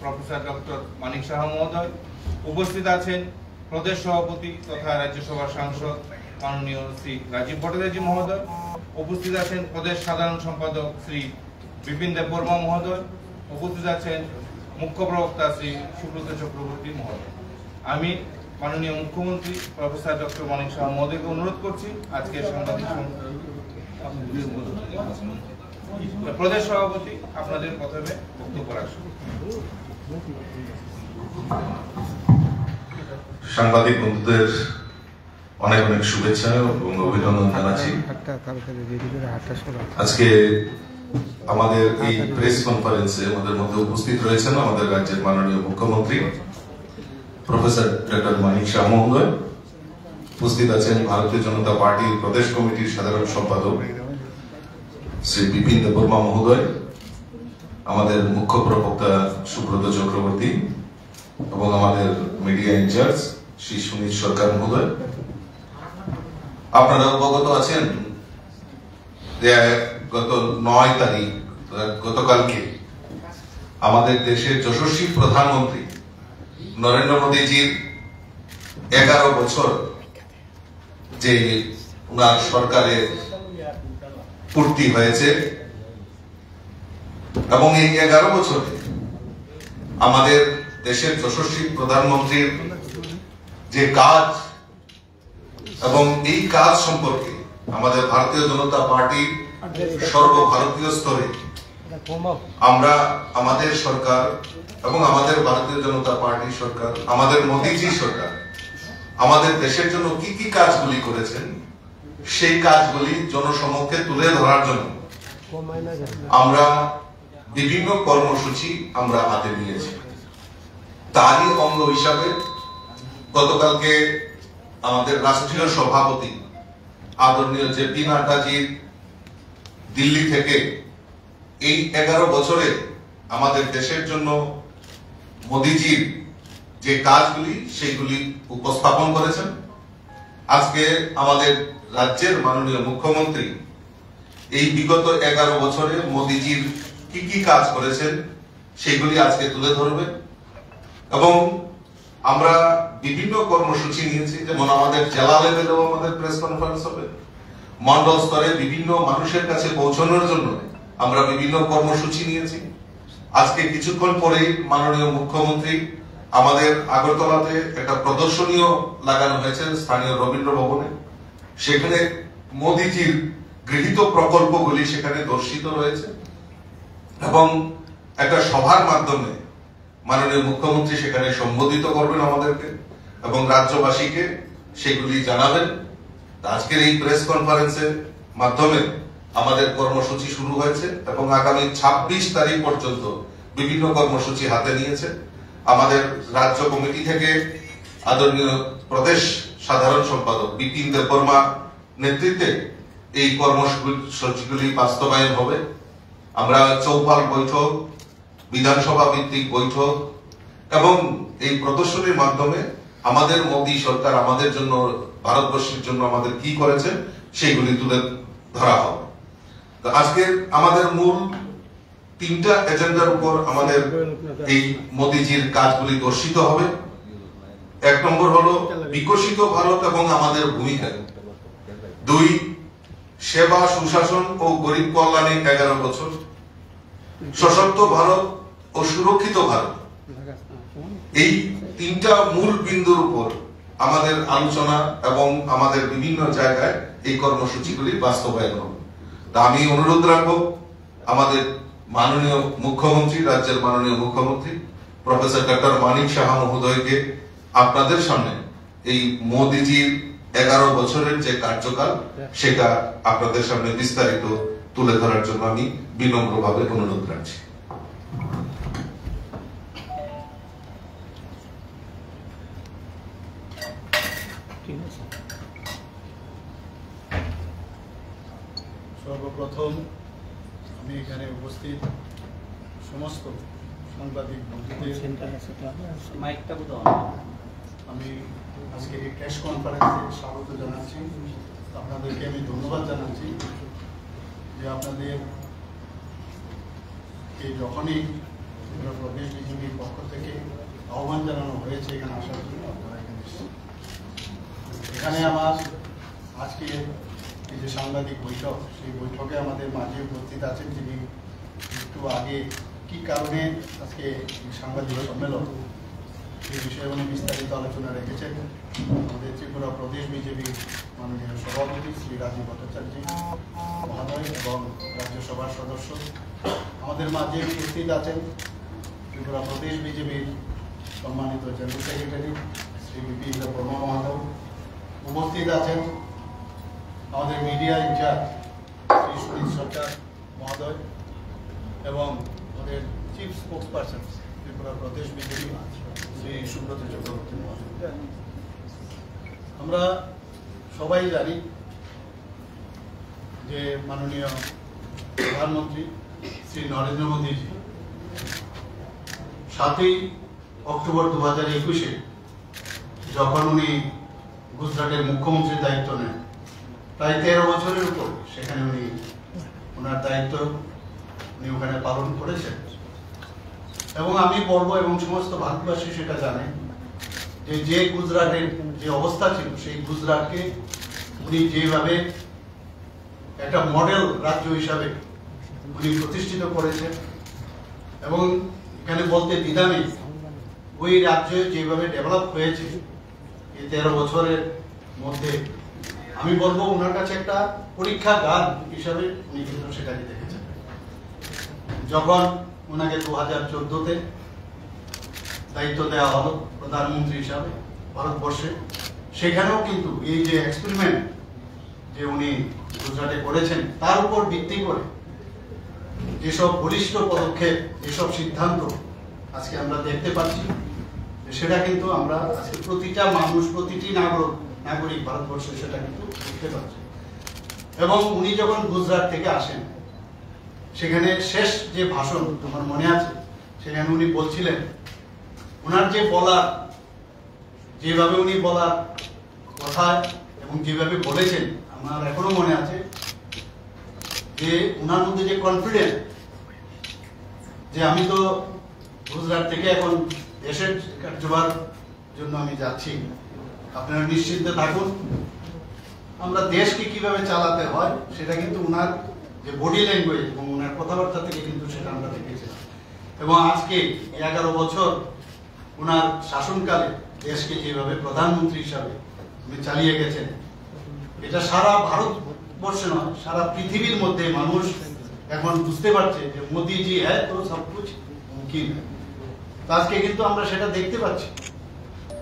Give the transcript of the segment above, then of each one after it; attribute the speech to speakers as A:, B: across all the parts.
A: Professor doctor Manik Saha মহোদয়, উপস্থিত আছেন প্রদেশ সভাপতি তথা রাজ্যসভার সাংসদ মাননীয় শ্রী রাজীব ভট্টাচার্য মহোদয়, উপস্থিত আছেন প্রদেশ সাধারণ সম্পাদক শ্রী বিপিন দেববর্মা মহোদয়, উপস্থিত আছেন মুখ্য প্রবক্তা শ্রী সুব্রত চক্রবর্তী মহোদয়। আমি মাননীয় মুখ্যমন্ত্রী প্রফেসর ডক্টর মানিক সাহা মহোদয়কে অনুরোধ করছি আজকের সাংবাদিক প্রদেশ সভাপতি আপনাদের প্রথমে বক্তব্য রাখবেন।
B: সাংবাদিক বন্ধুদের অনেক অনেক শুভেচ্ছা এবং অভিনন্দন জানাচ্ছি। আজকে আমাদের এই প্রেস কনফারেন্সে আমাদের মধ্যে উপস্থিত রয়েছেন আমাদের রাজ্যের মাননীয় মুখ্যমন্ত্রী প্রফেসর ডক্টর মানিক সাহা মহোদয়, উপস্থিত আছেন ভারতীয় জনতা পার্টির প্রদেশ কমিটির সাধারণ সম্পাদক শ্রী বিপিন দেববর্মা মহোদয়, আমাদের মুখ্য প্রবক্তা সুব্রত চক্রবর্তী এবং আমাদের মিডিয়া ইনচার্জ শ্রী সুনীল সরকার মহোদয়। আপনারা অবগত আছেন যে গত 9 তারিখ গতকালকে আমাদের দেশের যশস্বী প্রধানমন্ত্রী নরেন্দ্র মোদীজির 11 বছর যে ওনার সরকারের পূর্তি হয়েছে এবং এই 11 বছরে আমাদের দেশের যশস্বী প্রধানমন্ত্রীর যে কাজ এবং এই কাজ সম্পর্কে আমাদের ভারতীয় জনতা পার্টি সর্বভারতীয় স্তরে আমরা আমাদের সরকার এবং আমাদের ভারতীয় জনতা পার্টি সরকার, আমাদের মোদীজি সরকার আমাদের দেশের জন্য কি কি কাজগুলি করেছেন সেই কাজগুলি জনসমক্ষে তুলে ধরার জন্য আমরা বিভিন্ন কর্মসূচি আমরা হাতে নিয়েছি। তারই অঙ্গ হিসাবে গতকালকে আমাদের রাষ্ট্রীয় সভাপতি আদরণীয় জেপি নাড্ডাজির দিল্লি থেকে এই 11 বছরে আমাদের দেশের জন্য মোদীজির যে কাজগুলি সেইগুলি উপস্থাপন করেছেন। আজকে আমাদের রাজ্যের মাননীয় মুখ্যমন্ত্রী এই বিগত 11 বছরে মোদীজির কি কি কাজ করেছেন সেগুলি আজকে তুলে ধরবেন এবং আমরা বিভিন্ন কর্মসূচি নিয়েছি, যেমন আমাদের জেলা লেভেলেও আমাদের প্রেস কনফারেন্স হবে, মন্ডল স্তরে বিভিন্ন মানুষের কাছে পৌঁছানোর জন্য আমরা বিভিন্ন কর্মসূচি নিয়েছি। আজকে কিছুক্ষণ পরেই মাননীয় মুখ্যমন্ত্রী আমাদের আগরতলাতে একটা প্রদর্শনীও লাগানো হয়েছে স্থানীয় রবীন্দ্র ভবনে, সেখানে মোদীজির গৃহীত প্রকল্পগুলি সেখানে দর্শিত রয়েছে এবং একটা সভার মাধ্যমে মাননীয় মুখ্যমন্ত্রী সেখানে সম্বোধিত করবেন আমাদেরকে এবং রাজ্যবাসীকে সেগুলি জানাবেন। আজকের এই প্রেস কনফারেন্সের মাধ্যমে আমাদের কর্মসূচি শুরু হয়েছে এবং আগামী 26 তারিখ পর্যন্ত বিভিন্ন কর্মসূচি হাতে নিয়েছে। আমাদের রাজ্য কমিটি থেকে আদরণীয় প্রদেশ সাধারণ সম্পাদক বিপিন দেববর্মা নেতৃত্বে এই কর্মসূচিগুলি বাস্তবায়ন হবে। আমরা চৌপাল বৈঠক, বিধানসভা ভিত্তিক বৈঠক এবং এই প্রদর্শনীর মাধ্যমে আমাদের মোদী সরকার আমাদের জন্য, ভারতবর্ষের জন্য আমাদের কি করেছে সেইগুলি তুলে ধরা হবে। তো আজকে আমাদের মূল 3টা এজেন্ডার উপর আমাদের এই মোদীজির কাজগুলি দর্শিত হবে। 1 নম্বর হলো বিকশিত ভারত এবং আমাদের ভূমিকা, 2 সেবা সুশাসন ও গরিব কল্যাণে 11 বছর, সশক্ত ভারত ও সুরক্ষিত ভারত। এই 3টা মূল বিন্দুর উপর আমাদের আলোচনা এবং আমাদের বিভিন্ন জায়গায় এই কর্মসূচিগুলি বাস্তবায়ন হবে। তা আমি অনুরোধ রাখবো আমাদের মাননীয় মুখ্যমন্ত্রী, রাজ্যের মাননীয় মুখ্যমন্ত্রী প্রফেসর ডক্টর মানিক সাহা মহোদয়কে আপনাদের সামনে এই মোদীজির 11 বছরের যে কার্যকাল সেটা আপনাদের সামনে বিস্তারিত তুলে ধরার জন্য আমি বিনম্রভাবে অনুরোধ রাখছি।
C: সর্বপ্রথম আমি এখানে উপস্থিত সমস্ত সাংবাদিক বন্ধুদের আমি আজকে এই প্রেস কনফারেন্সে স্বাগত জানাচ্ছি। আপনাদেরকে আমি ধন্যবাদ জানাচ্ছি যে আপনাদের যখনই প্রদেশ বিভিন্ন আমন্ত্রণ জানানো হয়েছে এখানে আসার জন্য, আপনারা এখানে এসেছেন। এখানে আমার আজকে এই যে সাংবাদিক বৈঠক, সেই বৈঠকে আমাদের মাঝে উপস্থিত আছেন যিনি একটু আগে কি কারণে আজকে সাংবাদিক সম্মেলন এই বিষয়ে উনি বিস্তারিত আলোচনা রেখেছেন। আমাদের ত্রিপুরা প্রদেশ বিজেপি মাননীয় সভাপতি শ্রী রাজীব ভট্টাচার্য মহোদয় এবং রাজ্যসভার সদস্য আমাদের মাঝে উপস্থিত আছেন। ত্রিপুরা প্রদেশ বিজেপির সম্মানিত general secretary Shri BP Brahma মহোদয় উপস্থিত আছেন। আমাদের মিডিয়া ইনচার্জ শ্রী সুনীল সরকার মহোদয় এবং আমাদের চিফ স্পোক্স পার্সন ত্রিপুরা প্রদেশ বিজেপি শ্রী সুব্রত চক্রবর্তী মহোদয়। আমরা সবাই জানি যে মাননীয় প্রধানমন্ত্রী শ্রী নরেন্দ্র মোদীজি 7ই অক্টোবর 2021-এ যখন উনি গুজরাটের মুখ্যমন্ত্রীর দায়িত্ব নেন, প্রায় 13 বছরের উপর সেখানে উনি ওনার দায়িত্ব উনি ওখানে পালন করেছেন। এবং আমি বলবো এবং সমস্ত ভারতবাসী সেটা জানে যে গুজরাটের যে অবস্থা ছিল সেই গুজরাটকে উনি যেভাবে একটা মডেল রাজ্য হিসাবে উনি প্রতিষ্ঠিত করেছেন এবং এখানে বলতে দ্বিধা নেই, ওই রাজ্য যেভাবে ডেভেলপ হয়েছে এই 13 বছরের মধ্যে আমি বলবো ওনার কাছে একটা পরীক্ষাগার হিসাবে উনি কিন্তু সেটাকে দেখেছেন। যখন ওনাকে 2014-তে দায়িত্ব দেওয়া হলো প্রধানমন্ত্রী হিসাবে ভারতবর্ষে, সেখানেও কিন্তু এই যে এক্সপেরিমেন্ট যে উনি গুজরাটে করেছেন তার উপর ভিত্তি করে যেসব বলিষ্ঠ পদক্ষেপ, যেসব সিদ্ধান্ত আজকে আমরা দেখতে পাচ্ছি, সেটা কিন্তু আমরা আজকে প্রতিটা মানুষ, প্রতিটি নাগরিক ভারতবর্ষে সেটা কিন্তু দেখতে পাচ্ছি। এবং উনি যখন গুজরাট থেকে আসেন, সেখানে শেষ যে ভাষণ আমার মনে আছে, সেখানে উনি বলছিলেন ওনার যে বলার, যেভাবে উনি বলার কথা এবং যেভাবে বলেছেন আমার এখনো মনে আছে যে ওনার মধ্যে যে কনফিডেন্স যে আমি তো গুজরাট থেকে এখন দেশের কার্যভার জন্য আমি যাচ্ছি, আপনারা নিশ্চিন্তে থাকুন, আমরা দেশকে কিভাবে চালাতে হয় সেটা কিন্তু ওনার যে বডি ল্যাঙ্গুয়েজ এবং ওনার কথাবার্তা থেকে কিন্তু সেটা আমরা দেখেছিলাম। এবং আজকে 11 বছর ওনার শাসনকালে দেশকে যেভাবে প্রধানমন্ত্রী হিসাবে উনি চালিয়ে গেছেন, এটা সারা ভারতবর্ষে নয় সারা পৃথিবীর মধ্যে মানুষ এখন বুঝতে পারছে যে মোদিজি হ্যাঁ তো সব কুছ মুমকিন। আজকে কিন্তু আমরা সেটা দেখতে পাচ্ছি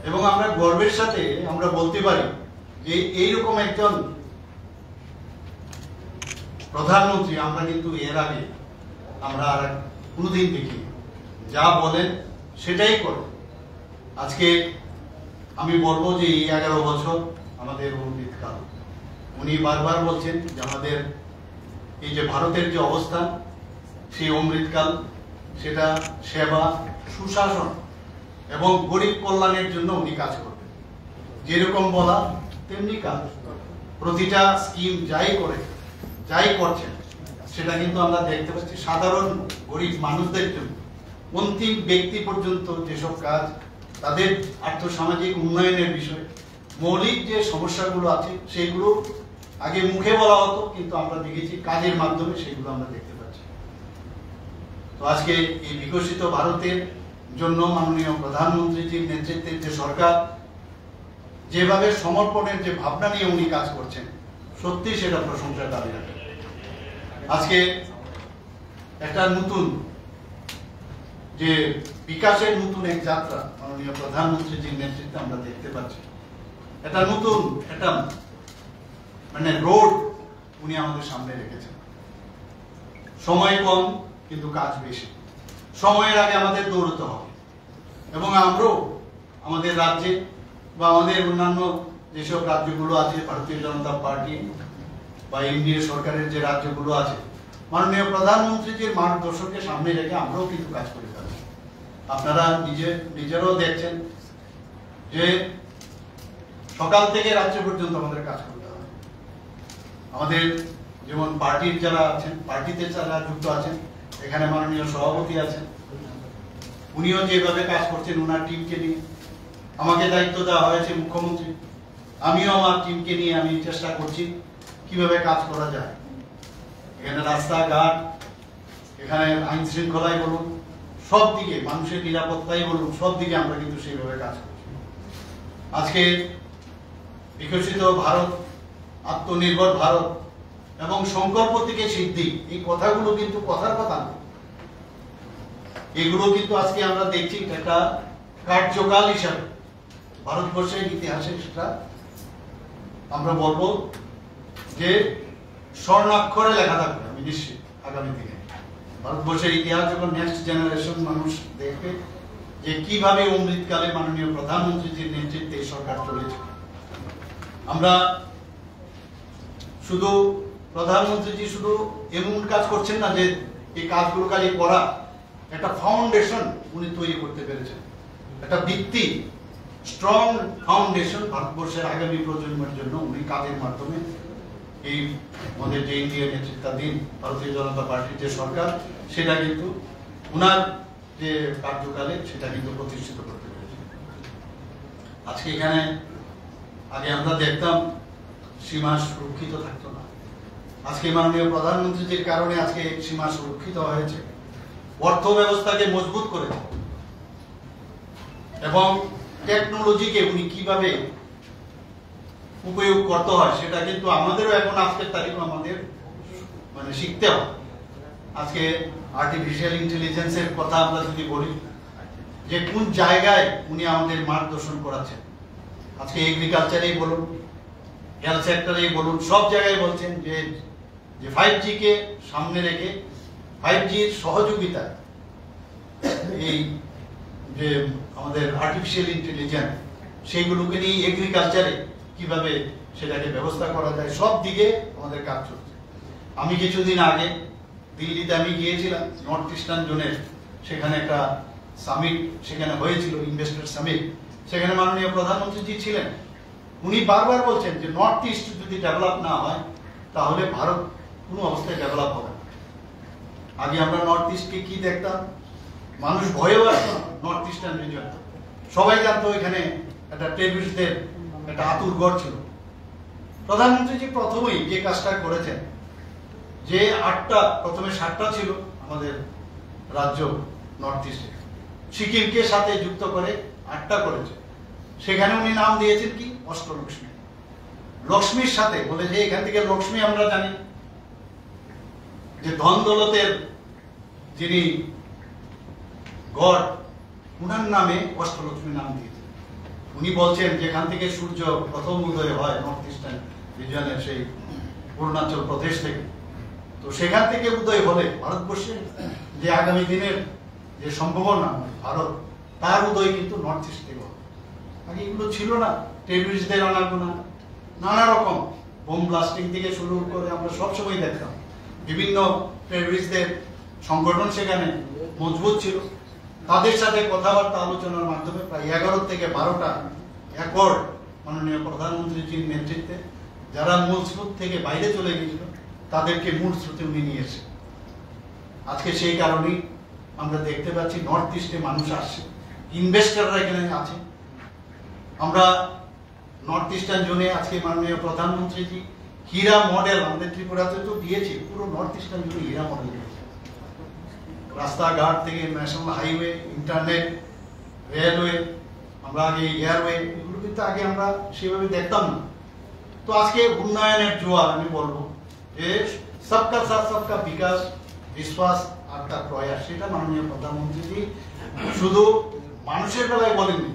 C: এবং আমরা গর্বের সাথে আমরা বলতে পারি যে এইরকম একজন প্রধানমন্ত্রী আমরা কিন্তু এর আগে আমরা আর কোনোদিন দেখি, যা বলেন সেটাই করে। আজকে আমি বলবো যে এই 11 বছর আমাদের অমৃতকাল। উনি বারবার বলছেন যে আমাদের এই যে ভারতের যে অবস্থান, সেই অমৃতকাল সেটা সেবা, সুশাসন এবং গরিব কল্যাণের জন্য উনি কাজ করবেন। যেরকম বলা তেমনি কাজ, প্রতিটা স্কিম যাই করে যাই করছেন সেটা কিন্তু আমরা দেখতে পাচ্ছি সাধারণ গরিব মানুষদের জন্য, অন্তিম ব্যক্তি পর্যন্ত যেসব কাজ, তাদের আর্থসামাজিক উন্নয়নের বিষয়ে মৌলিক যে সমস্যাগুলো আছে সেগুলো আগে মুখে বলা হতো, কিন্তু আমরা দেখেছি কাজের মাধ্যমে সেগুলো আমরা দেখতে পাচ্ছি। তো আজকে এই বিকশিত ভারতের জন্য মাননীয় প্রধানমন্ত্রীজির নেতৃত্বের যে সরকার যেভাবে সমর্পণের যে ভাবনা নিয়ে উনি কাজ করছেন, সত্যি সেটা প্রশংসার দাবি রাখে। আজকে একটা নতুন যে বিকাশের নতুন এক যাত্রা মাননীয় প্রধানমন্ত্রীজির নেতৃত্বে আমরা দেখতে পাচ্ছি। এটা নতুন একটা মানে রোড উনি আমাদের সামনে রেখেছেন। সময় কম কিন্তু কাজ বেশি, সময়ের আগে আমাদের দৌড়তে হবে এবং আমরাও আমাদের রাজ্যে বা আমাদের অন্যান্য যেসব রাজ্যগুলো আছে, ভারতীয় জনতা পার্টি বা এনডিএ সরকারের যে রাজ্যগুলো আছে, মাননীয় প্রধানমন্ত্রীজির মার্গদর্শককে সামনে রেখে আমরাও কিন্তু কাজ করে যাচ্ছি। আপনারা নিজেরাও দেখছেন যে সকাল থেকে রাত্রি পর্যন্ত আমাদের কাজ করতে হবে। আমাদের যেমন পার্টির যারা আছেন, পার্টিতে যারা যুক্ত আছেন, এখানে মাননীয় সভাপতি আছেন উনিও যেভাবে কাজ করছেন ওনার টিমকে নিয়ে, আমাকে দায়িত্ব দেওয়া হয়েছে মুখ্যমন্ত্রী, আমিও আমার টিমকে নিয়ে আমি চেষ্টা করছি কিভাবে কাজ করা যায়। এখানে রাস্তাঘাট, এখানে আইন শৃঙ্খলাই বলুন, সব দিকে মানুষের নিরাপত্তাই বলুন, সব দিকে আমরা কিন্তু সেইভাবে কাজ করছি। আজকে বিকশিত ভারত, আত্মনির্ভর ভারত এবং সংকল্প থেকে সিদ্ধি, এই কথাগুলো কিন্তু কথার কথা না, এগুলো কিন্তু আজকে আমরা দেখছি একটা কার্যকাল হিসাবে ভারতবর্ষের ইতিহাসে সেটা আমরা বলবো যে স্বর্ণাক্ষরে লেখা থাকবে। আমি নিশ্চিত আগামী দিনে ভারতবর্ষের ইতিহাস যখন নেক্সট জেনারেশন মানুষ দেখবে যে কিভাবে অমৃতকালে মাননীয় প্রধানমন্ত্রীজির নেতৃত্বে এই সরকার চলেছে। আমরা শুধু প্রধানমন্ত্রীজি শুধু এমন কাজ করছেন না যে এই কাজগুলো খালি করা, একটা ফাউন্ডেশন উনি তৈরি করতে পেরেছেন, একটা ভিত্তি, স্ট্রং ফাউন্ডেশন ভারতবর্ষের আগামী প্রজন্মের জন্য উনি কাজের মাধ্যমে এই আমাদের যে ইন্ডিয়া নেতৃত্বাধীন ভারতীয় জনতা পার্টির যে সরকার সেটা কিন্তু উনার যে কার্যকালে সেটা কিন্তু প্রতিষ্ঠিত করতে পেরেছে। আজকে এখানে আগে আমরা দেখতাম সীমা সুরক্ষিত থাকতো না, আজকে মাননীয় প্রধানমন্ত্রীর কারণে আজকে সীমা সুরক্ষিত হয়েছে, অর্থ ব্যবস্থাকে মজবুত করেছে এবং টেকনোলজিকে উনি কিভাবে উপয়োগ করতে হয় সেটা কিন্তু আমাদেরও এখন আজকের তারিখ আমাদের মানে শিখতে হবে। আজকে আর্টিফিশিয়াল ইন্টেলিজেন্সের কথা আমরা যদি বলি যে কোন জায়গায় উনি আমাদের মার্গদর্শন করাচ্ছেন, আজকে এগ্রিকালচারেই বলুন, হেলথ সেক্টরেই বলুন, সব জায়গায় বলছেন যে 5G কে সামনে রেখে 5Gর সহযোগিতায় এই যে আমাদের আর্টিফিশিয়াল ইন্টেলিজেন্স সেইগুলোকে নিয়ে এগ্রিকালচারে কিভাবে সেটাকে ব্যবস্থা করা যায়, সব দিকে আমাদের কাজ চলছে। আমি কিছুদিন আগে দিল্লিতে আমি গিয়েছিলাম, নর্থ ইস্টার্ন জোনের সেখানে একটা সামিট সেখানে হয়েছিল, ইনভেস্টর সামিট, সেখানে মাননীয় প্রধানমন্ত্রীজি ছিলেন। উনি বারবার বলছেন যে নর্থ ইস্ট যদি ডেভেলপ না হয় তাহলে ভারত কোনো অবস্থায় ডেভেলপ হবে না। আগে আমরা নর্থ ইস্টকে কি দেখতাম, মানুষ ভয়েও আসতো না নর্থ ইস্টার্ন রিজন, সবাই জানতো এখানে একটা টেররিস্টদের একটা আতুরঘর ছিল। প্রধানমন্ত্রীজি প্রথমেই যে কাজটা করেছেন যে প্রথমে 7টা ছিল আমাদের রাজ্য নর্থ ইস্টে, সিকিমকে সাথে যুক্ত করে 8টা করেছে। সেখানে উনি নাম দিয়েছেন কি অষ্টলক্ষ্মী, লক্ষ্মীর সাথে বলে যে এখান থেকে লক্ষ্মী আমরা জানি যে ধন দৌলতের যিনি গড, উনার নামে অষ্টলক্ষ্মী নাম দিয়েছেন। উনি বলছেন যেখান থেকে সূর্য প্রথম উদয় হয় নর্থ ইস্টার্ন রিজনের সেই অরুণাচল প্রদেশ থেকে, তো সেখান থেকে উদয় হলে ভারতবর্ষের যে আগামী দিনের যে সম্ভাবনা ভারত, তার উদয় কিন্তু নর্থ ইস্ট থেকে হবে। আগে এগুলো ছিল না, টেররিস্টদের আনাগোনা, নানা রকম বোম ব্লাস্টিং থেকে শুরু করে আমরা সবসময় দেখতাম বিভিন্ন টেররিস্টদের সংগঠন সেখানে মজবুত ছিল। তাদের সাথে কথাবার্তা আলোচনার মাধ্যমে প্রায় 11 থেকে 12টা অ্যাকর্ড মাননীয় প্রধানমন্ত্রীজির নেতৃত্বে যারা মূল স্রোত থেকে বাইরে চলে গিয়েছিল তাদেরকে মূল স্রোতে উনি নিয়ে এসে আজকে সেই কারণেই আমরা দেখতে পাচ্ছি নর্থ ইস্টে মানুষ আসছে, ইনভেস্টররা এখানে আছে। আমরা নর্থ ইস্টার্ন জোনে আজকে মাননীয় প্রধানমন্ত্রীজি হীরা মডেল আমাদের ত্রিপুরাতে তো দিয়েছে, পুরো নর্থ ইস্টার্ন জোনে হীরা মডেল দিয়েছে। রাস্তাঘাট থেকে ন্যাশনাল হাইওয়ে, ইন্টারনেট, রেলওয়ে, আমরা আগে এয়ারওয়ে, এগুলো কিন্তু আগে আমরা সেভাবে দেখতাম না। তো আজকে উন্নয়নের জোয়ার আমি বলবো যে সবকা সাথ সবকা বিকাশ, বিশ্বাস আর তার প্রয়াস, সেটা মাননীয় প্রধানমন্ত্রীজি শুধু মানুষের বেলায় বলেননি,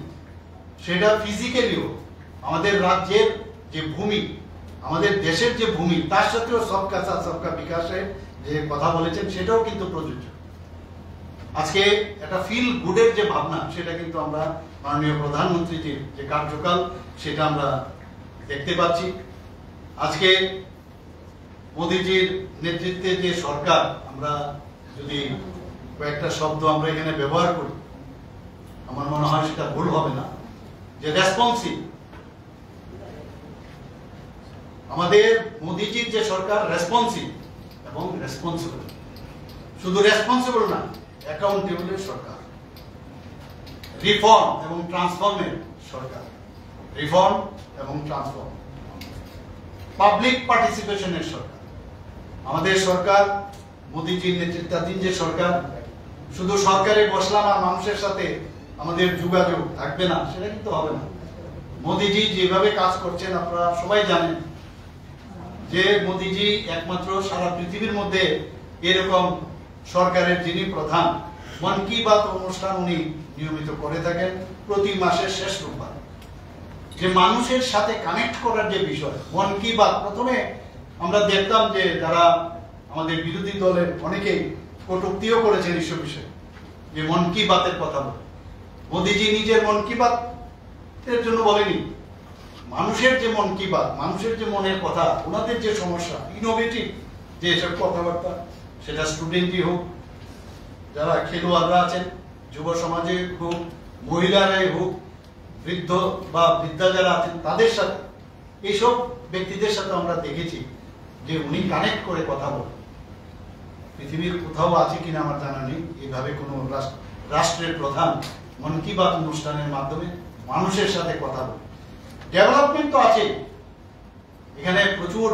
C: সেটা ফিজিক্যালিও আমাদের রাজ্যের যে ভূমি, আমাদের দেশের যে ভূমি, তার সাথেও সবকা সাথ সবকা বিকাশের যে কথা বলেছেন সেটাও কিন্তু প্রযোজ্য। আজকে একটা ফিল গুডের যে ভাবনা সেটা কিন্তু আমরা মাননীয় প্রধানমন্ত্রীজির যে কার্যকাল সেটা আমরা দেখতে পাচ্ছি। আজকে মোদীজির নেতৃত্বে যে সরকার, আমরা যদি কয়েকটা শব্দ আমরা এখানে ব্যবহার করি আমার মনে হয় সেটা ভুল হবে না, যে রেসপন্সিভ। আমাদের মোদীজির যে সরকার রেসপন্সিভ এবং রেসপন্সিবল, শুধু রেসপন্সিবল না, অ্যাকাউন্টেবলের সরকার। রিফর্ম এবং ট্রান্সফর্মের সরকার, রিফর্ম এবং ট্রান্সফর্ম, পাবলিক পার্টিসিপেশনের সরকার। আমাদের সরকার, মোদীজির নেতৃত্বাধীন যে সরকার, শুধু সরকারে বসলাম আর মানুষের সাথে আমাদের যোগাযোগ থাকবে না, সেটা কিন্তু হবে না। মোদীজি যেভাবে কাজ করছেন আপনারা সবাই জানেন যে মোদীজি একমাত্র সারা পৃথিবীর মধ্যে এরকম সরকারের যিনি প্রধান, মন কি বাত অনুষ্ঠান উনি নিয়মিত করে থাকেন প্রতি মাসের শেষ রোববার। যে মানুষের সাথে কানেক্ট করার যে বিষয়, মন কি বাত, প্রথমে আমরা দেখতাম যে যারা আমাদের বিরোধী দলের অনেকেই কটূক্তিও করেছেন এইসব বিষয়ে, যে মন কি বাতের কথা বলে। মোদীজি নিজের মন কি বাত এর জন্য বলেনি, মানুষের যে মন কি বাত, মানুষের যে মনের কথা, ওনাদের যে সমস্যা, ইনোভেটিভ যে এসব কথাবার্তা, সেটা স্টুডেন্টই হোক, যারা খেলোয়াড়রা আছেন, যুব সমাজে হোক, মহিলারাই হোক, বৃদ্ধ বা বৃদ্ধা যারা আছেন তাদের সাথে, এইসব ব্যক্তিদের সাথে আমরা দেখেছি যে উনি কানেক্ট করে কথা বলেন। পৃথিবীর কোথাও আছে কিনা আমার জানা নেই এইভাবে কোনো রাষ্ট্রের প্রধান মন কি বাত অনুষ্ঠানের মাধ্যমে মানুষের সাথে কথা বলে। ডেভেলপমেন্ট তো আছে, এখানে প্রচুর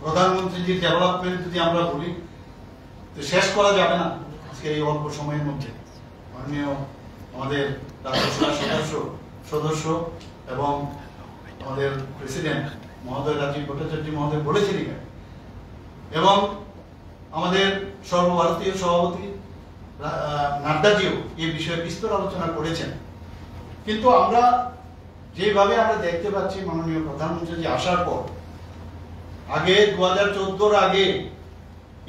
C: প্রধানমন্ত্রী যে ডেভেলপমেন্ট যদি আমরা বলি তো শেষ করা যাবে না আজকে এই অল্প সময়ের মধ্যে। মাননীয় আমাদের রাজ্যসভার সদস্য এবং আমাদের প্রেসিডেন্ট মহোদয় রাজীব ভট্টাচার্য মহোদয় বলেছিলেন, এবং আমাদের সর্বভারতীয় সভাপতি নাড্ডাজিও এই বিষয়ে বিস্তর আলোচনা করেছেন। কিন্তু আমরা যেভাবে আমরা দেখতে পাচ্ছি মাননীয় প্রধানমন্ত্রী আসার পর, আগে 2014 আগে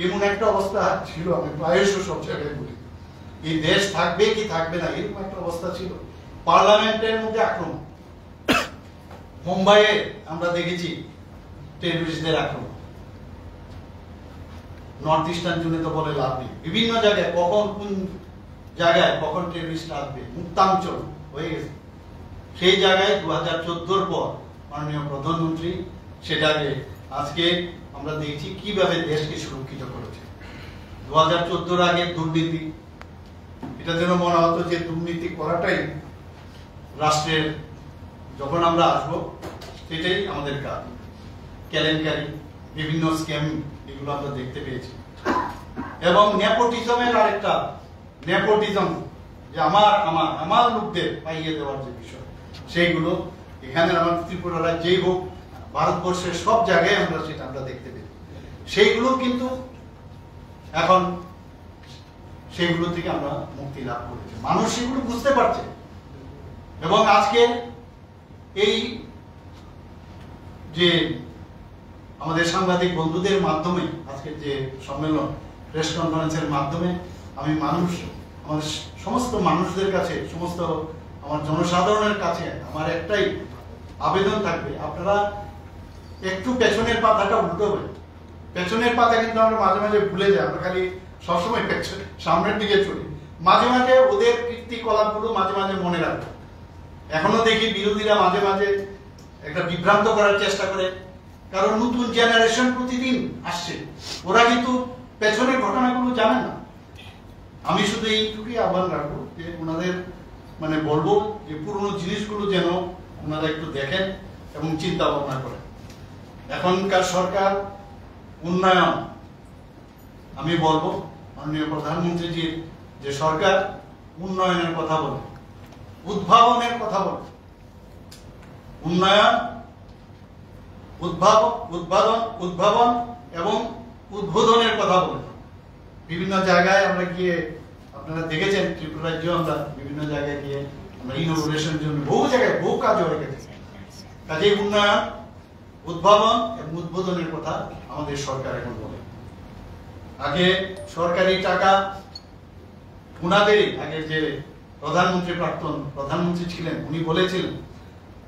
C: এমন একটা অবস্থা ছিল, আমি প্রায়শ সব জায়গায় বলি, এই দেশ থাকবে কি থাকবে না এরকম একটা অবস্থা ছিল। পার্লামেন্টের মধ্যে আক্রমণ, মুম্বাইয়ে আমরা দেখেছি টেররিস্টদের আক্রমণ, নর্থ ইস্টার্ন জোনে তো বলে লাভ নেই, বিভিন্ন জায়গায় কখন কোন জায়গায় কখন টেররিস্ট আসবে, মুক্তাঞ্চল হয়ে গেছে। সেই জায়গায় 2014 পর মাননীয় প্রধানমন্ত্রী সেটাকে আজকে আমরা দেখছি কিভাবে দেশকে সুরক্ষিত করেছে। 2014 আগে দুর্নীতি, এটা যেন মনে হতো যে দুর্নীতি করাটাই রাষ্ট্রের, যখন আমরা আসবো সেটাই আমাদের কাজ। কেলেঙ্কারি, বিভিন্ন স্ক্যাম, এগুলো আমরা দেখতে পেয়েছি। এবং নেপোটিজমের আরেকটা, নেপোটিজম যে আমার লোকদের পাইয়ে দেওয়ার যে বিষয়, সেইগুলো এখানে আমাদের ত্রিপুরা রাজ্যেই হোক, ভারতবর্ষের সব জায়গায় আমরা সেটা আমরা দেখতে পাই। সেইগুলো কিন্তু এখন সেইগুলো থেকে আমরা মুক্তি লাভ করেছি, মানুষ সেগুলো বুঝতে পারছে। এবং আজকে এই যে আমাদের সাংবাদিক বন্ধুদের মাধ্যমে আজকের যে সম্মেলন, প্রেস কনফারেন্সের মাধ্যমে আমি আমাদের সমস্ত মানুষদের কাছে, সমস্ত আমার জনসাধারণের কাছে আমার একটাই আবেদন থাকবে, আপনারা একটু পেছনের পাতাটা উল্টোবেন। পেছনের পাতা কিন্তু আমরা মাঝে মাঝে ভুলে যাই, আমরা খালি সবসময় সামনের দিকে চলি, মাঝে মাঝে ওদের কীর্তিকলাপগুলো মাঝে মাঝে মনে রাখবো। এখনো দেখি বিরোধীরা মাঝে মাঝে একটা বিভ্রান্ত করার চেষ্টা করে, কারণ নতুন জেনারেশন প্রতিদিন আসছে, ওরা কিন্তু পেছনের ঘটনাগুলো জানে না। আমি শুধু এইটুকুই আহ্বান রাখবো যে ওনাদের বলবো যে পুরনো জিনিসগুলো যেন ওনারা একটু দেখেন এবং চিন্তা ভাবনা করেন। এখনকার সরকার উন্নয়ন, আমি বলবো মাননীয় প্রধানমন্ত্রীজির যে সরকার উন্নয়নের কথা বলে, উদ্ভাবনের কথা বলে, উন্নয়ন, উদ্ভাবন এবং উদ্বোধনের কথা বলে। বিভিন্ন জায়গায় আমরা গিয়ে, আপনারা দেখেছেন ত্রিপুরা রাজ্য, আমরা বিভিন্ন জায়গায় গিয়ে আমরা ইনোভেশনের জন্য বহু জায়গায় বহু কাজ হয়ে গেছে। কাজে উন্নয়ন, উদ্ভাবন এবং উদ্বোধনের কথা আমাদের সরকার এখন বলে। আগে সরকারি টাকা উনাদেরই, আগে যে প্রাক্তন প্রধানমন্ত্রী ছিলেন উনি বলেছিলেন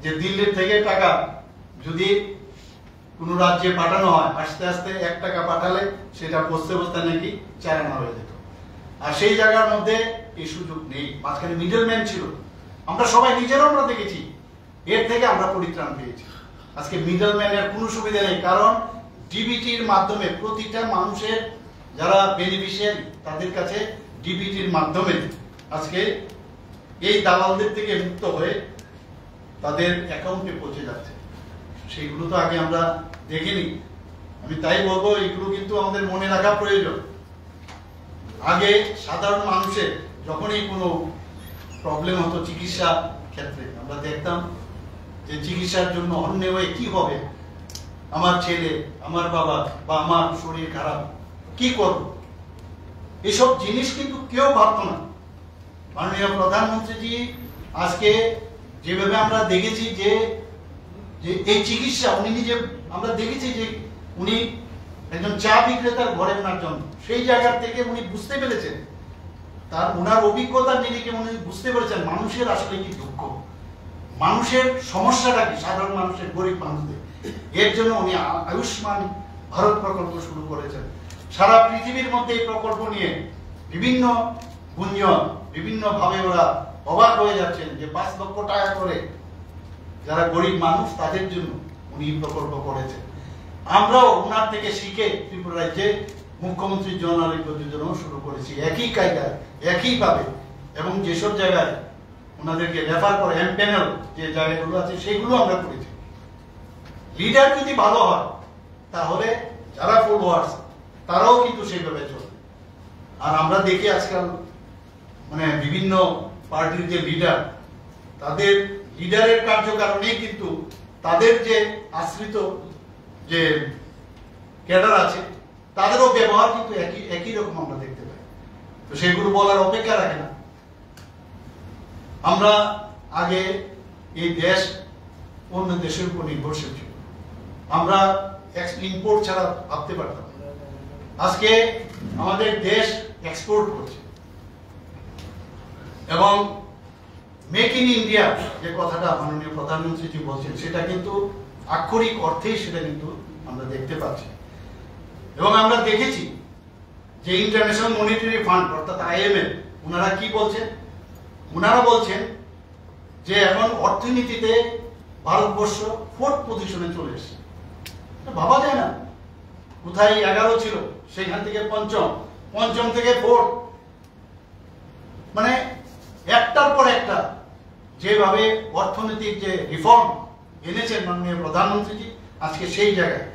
C: যে দিল্লির থেকে টাকা যদি কোন রাজ্যে পাঠানো হয়, আস্তে আস্তে 1 টাকা পাঠালে সেটা বসতে বসতে নাকি 4 আনা হয়ে যেত। আর সেই জায়গার মধ্যে এই সুযোগ নেই, মাঝখানে মিডলম্যান ছিল। আমরা সবাই নিজেরাও আমরা দেখেছি, এর থেকে আমরা পরিত্রাণ পেয়েছি। আজকে মিডলম্যানের কোনো সুবিধা নেই, কারণ ডিবিটির মাধ্যমে প্রতিটা মানুষের যারা বেনিফিশিয়ারি তাদের কাছে ডিবিটির মাধ্যমে আজকে এই দালালদের থেকে মুক্ত হয়ে তাদের অ্যাকাউন্টে পৌঁছে যাচ্ছে। সেইগুলো তো আগে আমরা দেখিনি। আমি তাই বলবো এগুলো কিন্তু আমাদের মনে রাখা প্রয়োজন। আগে সাধারণ মানুষের যখনই কোনো প্রবলেম হতো চিকিৎসা ক্ষেত্রে, আমরা দেখতাম যে চিকিৎসার জন্য অন্য হয়ে কি হবে, আমার ছেলে, আমার বাবা বা আমার শরীর খারাপ, কি করব, এসব জিনিস কিন্তু কেউ ভাবতো না। মাননীয় প্রধানমন্ত্রীজি আজকে যেভাবে আমরা দেখেছি যে এই চিকিৎসা উনি নিজে, আমরা দেখেছি যে উনি একজন চা বিক্রেতার ঘরে ওনার জন্য, সেই জায়গা থেকে উনি বুঝতে পেরেছেন, তার ওনার অভিজ্ঞতার নিরিখে উনি বুঝতে পেরেছেন মানুষের আসলে কি দুঃখ, মানুষের সমস্যাটা কি, সাধারণ মানুষের, গরিব মানুষদের। এর জন্য উনি আয়ুষ্মান ভারত প্রকল্প শুরু করেছেন। সারা পৃথিবীর মধ্যে এই প্রকল্প নিয়ে বিভিন্ন গুঞ্জন, বিভিন্ন ভাবে ওরা অবাক হয়ে যাচ্ছেন যে 5 লক্ষ টাকা করে যারা গরিব মানুষ তাদের জন্য উনি প্রকল্প করেছেন। আমরাও ওনার থেকে শিখে ত্রিপুরা রাজ্যে মুখ্যমন্ত্রী জন আরোগ্য যোজনা শুরু করেছি একই কায়দায়, একইভাবে, এবং যেসব জায়গায় ওনাদেরকে রেফার করে এমপ্যানেল যে জায়গাগুলো আছে সেগুলো আমরা করেছি। লিডার যদি ভালো হয় তাহলে যারা ফলোয়ার্স তারাও কিন্তু সেইভাবে চলবে। আর আমরা দেখি আজকাল মানে বিভিন্ন পার্টির যে লিডার, তাদের লিডারের কার্যকারণেই কিন্তু তাদের যে আশ্রিত যে ক্যাডার আছে তাদেরও ব্যবহার কিন্তু একই রকম আমরা দেখতে পাই। তো সেগুলো বলার অপেক্ষা রাখে না। আমরা আগে এই দেশ অন্য দেশের উপর নির্ভরশীল ছিল, আমরা ইম্পোর্ট ছাড়া ভাবতে পারতাম। আজকে আমাদের দেশ এক্সপোর্ট করছে, এবং মেক ইন ইন্ডিয়া যে কথাটা মাননীয় প্রধানমন্ত্রীজি বলছেন সেটা কিন্তু আক্ষরিক অর্থেই সেটা কিন্তু আমরা দেখতে পাচ্ছি। এবং আমরা দেখেছি যে ইন্টারন্যাশনাল মনিটারি ফান্ড অর্থাৎ IMF ওনারা কি বলছেন, ওনারা বলছেন যে এখন অর্থনীতিতে ভারতবর্ষ 4th পজিশনে চলে এসেছে। ভাবা যায় না, কোথায় 11 ছিল সেখান থেকে পঞ্চম থেকে 4th, মানে একটার পর একটা যেভাবে অর্থনৈতিক যে রিফর্ম এনেছেন মাননীয় প্রধানমন্ত্রীজি, আজকে সেই জায়গায়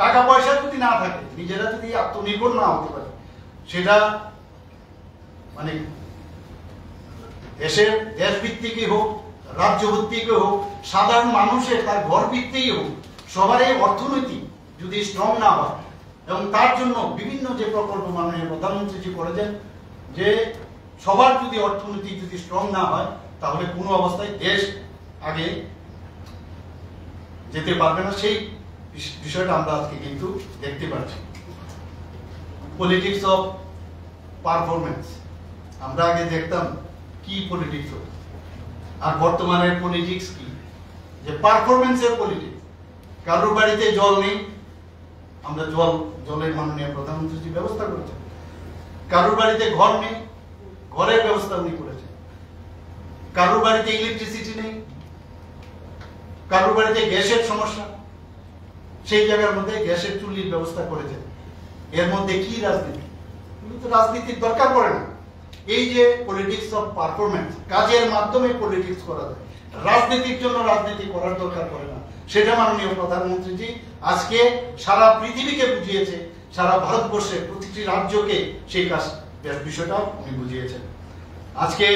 C: টাকা পয়সা যদি না থাকে, নিজেরা যদি আত্মনির্ভর না হতে পারে, সেটা মানে দেশ ভিত্তিকই হোক, রাজ্য ভিত্তিকই হোক, সাধারণ মানুষের তার ঘর ভিত্তিকই হোক, সবার এই অর্থনীতি যদি স্ট্রং না হয়, এবং তার জন্য বিভিন্ন যে প্রকল্প মাননীয় প্রধানমন্ত্রীজি করেছেন, যে সবার যদি অর্থনীতি যদি স্ট্রং না হয় তাহলে কোনো অবস্থায় দেশ আগে যেতে পারবে না। সেই বিষয়টা আমরা আজকে কিন্তু দেখতে পাচ্ছি। পলিটিক্স অফ পারফরমেন্স, আমরা আগে দেখতাম কি পলিটিক্স হতো, আর বর্তমানের পলিটিক্স কি, যে পারফরমেন্সের পলিটিক্স। কারোর বাড়িতে জল নেই, আমরা জলের মাননীয় প্রধানমন্ত্রী ব্যবস্থা করেছেন। কারোর বাড়িতে ঘর নেই, ঘরের ব্যবস্থা উনি করেছেন। কারোর বাড়িতে ইলেকট্রিসিটি নেই, কারোর বাড়িতে গ্যাসের সমস্যা, সেই জায়গার মধ্যে গ্যাসের চুল্লির ব্যবস্থা করেছেন। এর মধ্যে কি রাজনীতি? তো রাজনীতির দরকার পড়ে না। এই যে পলিটিক্স অফ পারফরমেন্স, কাজের মাধ্যমে পলিটিক্স করা যায়, রাজনীতির জন্য রাজনীতি করার দরকার পড়ে না, সেটা মাননীয় প্রধানমন্ত্রীজি আজকে সারা পৃথিবীকে বুঝিয়েছে, সারা ভারতবর্ষের প্রতিটি রাজ্যকে সেই কাজ বিষয়টা উনি বুঝিয়েছেন। আজকে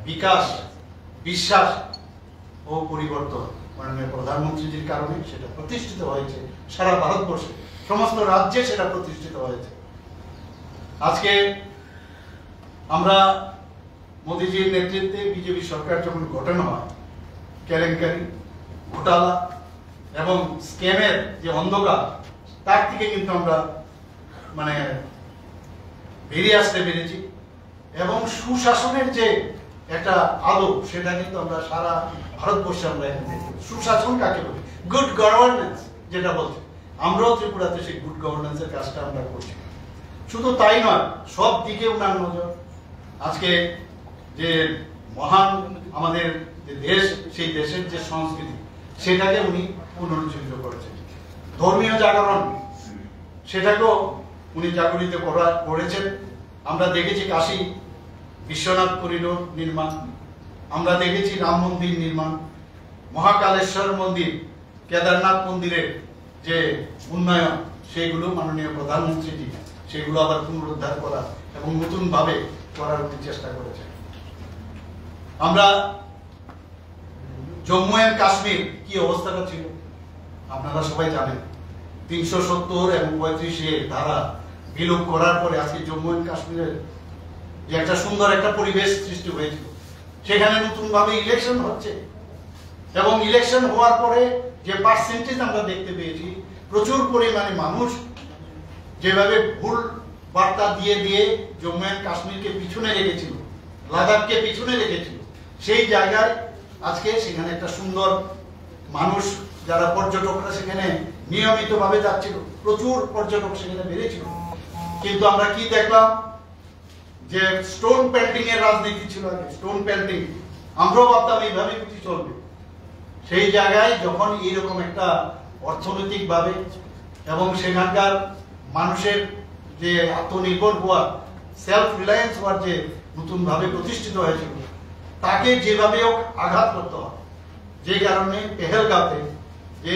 C: বিকাশ, বিশ্বাস ও পরিবর্তন মাননীয় প্রধানমন্ত্রীজির কারণে সেটা প্রতিষ্ঠিত হয়েছে সারা ভারতবর্ষে, সমস্ত রাজ্যে সেটা প্রতিষ্ঠিত হয়েছে। আজকে আমরা মোদীজির নেতৃত্বে বিজেপি সরকার যখন গঠন হয়, কেলেঙ্কারি, ঘোটালা এবং স্ক্যামের যে অন্ধকার, তার থেকে কিন্তু আমরা মানে বেরিয়ে আসতে পেরেছি, এবং সুশাসনের যে একটা আলো সেটা কিন্তু আমরা সারা ভারতবর্ষে আমরা এখানে সুশাসন কাকে বলি, গুড গভর্নেন্স যেটা বলছে, আমরাও ত্রিপুরাতে সেই গুড গভর্নেন্সের কাজটা আমরা করছি। শুধু তাই নয়, সব দিকে উনার নজর। আজকে যে মহান আমাদের যে দেশ, সেই দেশের যে সংস্কৃতি সেটাকে উনি পুনরুজ্জীবিত করেছেন। ধর্মীয় জাগরণ সেটাকেও উনি জাগরিত করেছেন। আমরা দেখেছি কাশী বিশ্বনাথ করিডোর নির্মাণ, আমরা দেখেছি রাম মন্দির নির্মাণ, মহাকালেশ্বর মন্দির, কেদারনাথ মন্দিরের যে উন্নয়ন, সেগুলো মাননীয় প্রধানমন্ত্রীজি সেগুলো আবার পুনরুদ্ধার করা এবং নতুন ভাবে করার চেষ্টা করেছে। আমরা জম্মু এন্ড কাশ্মীর কি অবস্থাটা ছিল আপনারা সবাই জানেন। 370 এবং 35 ধারা বিলোপ করার পরে আজকে জম্মু এন্ড কাশ্মীরের যে একটা সুন্দর একটা পরিবেশ সৃষ্টি হয়েছিল, সেখানে নতুন ভাবে ইলেকশন হচ্ছে এবং ইলেকশন হওয়ার পরে যে পার্সেন্টেজ আমরা দেখতে পেয়েছি, প্রচুর পরিমাণে মানুষ যেভাবে ভুল বার্তা দিয়ে দিয়ে জম্মু এন্ড কাশ্মীরকে পিছনে রেখেছিল, লাদাখকে পিছনে রেখেছিল, সেই জায়গায় আজকে সেখানে একটা সুন্দর মানুষ, যারা পর্যটকরা সেখানে নিয়মিত ভাবে যাচ্ছিল, প্রচুর পর্যটক সেখানে বেড়েছিল। কিন্তু আমরা কি দেখলাম যে স্টোন পেল্টিং এর রাজনীতি ছিল আগে, স্টোন পেল্টিং, আমরাও ভাবতাম এইভাবে কিছু চলবে। সেই জায়গায় যখন এইরকম একটা অর্থনৈতিক ভাবে এবং সেখানকার মানুষের যে আত্মনির্ভর হওয়ার, সেলফ রিলায়েন্স হওয়ার যে নতুন ভাবে প্রতিষ্ঠিত হয়েছিল, তাকে যেভাবে আঘাত করতে হয়, যে কারণে পেহেলগাঁওতে যে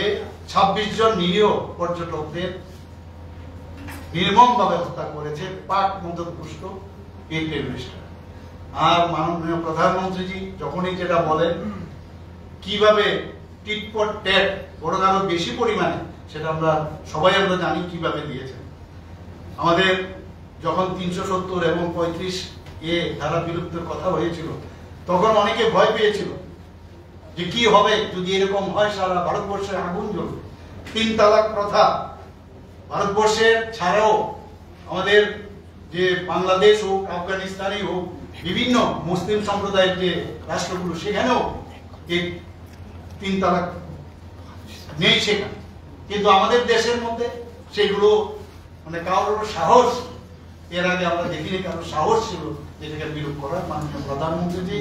C: 26 জন নিরীহ পর্যটকদের নির্মমভাবে হত্যা করেছে পাক মদতপুষ্ট এই টেররিস্টরা। আর মাননীয় প্রধানমন্ত্রীজি যখনই যেটা বলেন কিভাবে টিট ফর ট্যাট, বড় আরো বেশি পরিমাণে, সেটা আমরা সবাই জানি কিভাবে দিয়েছেন। আমাদের যখন 370 এবং 35 ধারা বিলুপ্তের কথা হয়েছিল, তখন অনেকে ভয় পেয়েছিল যে কি হবে যদি এরকম হয়, সারা ভারতবর্ষে আগুন জ্বলবে। 3 তালাক প্রথা ভারতবর্ষের ছাড়াও আমাদের যে বাংলাদেশ হোক, আফগানিস্তানই হোক, বিভিন্ন মুসলিম সম্প্রদায়ের যে রাষ্ট্রগুলো, সেখানেও এই 3 তালাক নেই সেখানে। কিন্তু আমাদের দেশের মধ্যে সেগুলো কারোর সাহস, এর আগে আমরা দেখিনি কারোর সাহস ছিল যেটাকে বিরোধ করার। মাননীয় প্রধানমন্ত্রীজি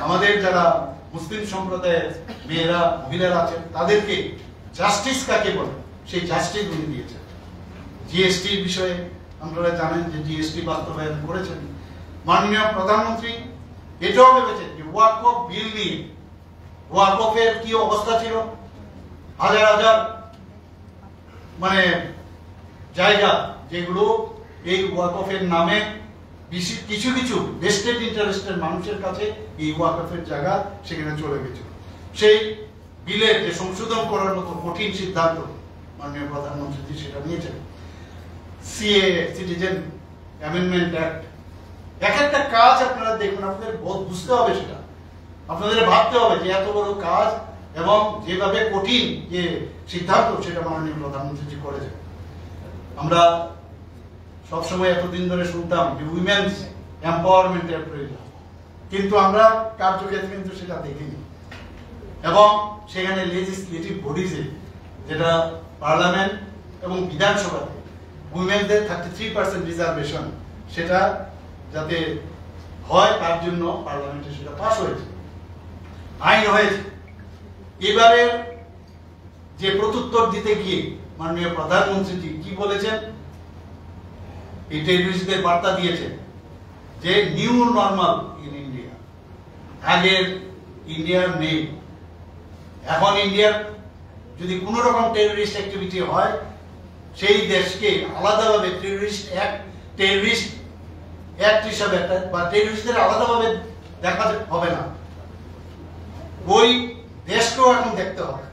C: আমাদের যারা মুসলিম সম্প্রদায়ের মেয়েরা, মহিলারা আছেন, তাদেরকে জাস্টিস কাকে বলে সেই জাস্টিস উনি দিয়েছেন। জিএসটির বিষয়ে আপনারা জানেন যে জিএসটি বাস্তবায়ন করেছেন। মাননীয় প্রধানমন্ত্রী এটাও ভেবেছেন যে ওয়াকফ বিল নিয়ে, ওয়াকফের কি অবস্থা ছিল, হাজার হাজার জায়গা যেগুলো এই ওয়াকফের নামে কিছু কিছু ভেস্টেড ইন্টারেস্টের মানুষের কাছে এই ওয়াকফের জায়গা সেখানে চলে গেছিল। সেই বিলের যে সংশোধন করার মতো কঠিন সিদ্ধান্ত মাননীয় প্রধানমন্ত্রী সেটা নিয়েছেন। সিএ, সিটিজেন অ্যামেন্ডমেন্ট অ্যাক্ট, এক একটা কাজ আপনারা দেখুন, আপনাদের বুঝতে হবে, সেটা আপনাদের ভাবতে হবে যে এত বড় কাজ এবং যেভাবে কঠিন যে সিদ্ধান্ত, সেটা মাননীয় প্রধানমন্ত্রী করেছেন। আমরা সবসময় এতদিন ধরে শুনতাম যে উইমেন্স এম্পাওয়ারমেন্টের প্রয়োজন, কিন্তু আমরা কার্যক্ষেত্রে কিন্তু সেটা দেখিনি। এবং সেখানে লেজিসলেটিভ বডিজে, যেটা পার্লামেন্ট এবং বিধানসভাতে উইমেনদের 33% রিজার্ভেশন, সেটা যাতে হয় তার জন্য পার্লামেন্টে সেটা পাস হয়েছে, আইন হয়েছে। এবারের যে প্রত্যুত্তর দিতে গিয়ে মাননীয় প্রধানমন্ত্রী কি বলেছেন, এই টেররিস্টদের বার্তা দিয়েছেন যে নিউ নর্মাল ইন ইন্ডিয়া। আগের ইন্ডিয়ার নেই, এখন ইন্ডিয়ার যদি কোন রকম টেররিস্ট অ্যাক্টিভিটি হয়, সেই দেশকে আলাদাভাবে টেররিস্ট অ্যাক্ট হিসাবে বা টেররিস্টদের আলাদাভাবে দেখা হবে না, ওই দেশকেও এখন দেখতে হবে।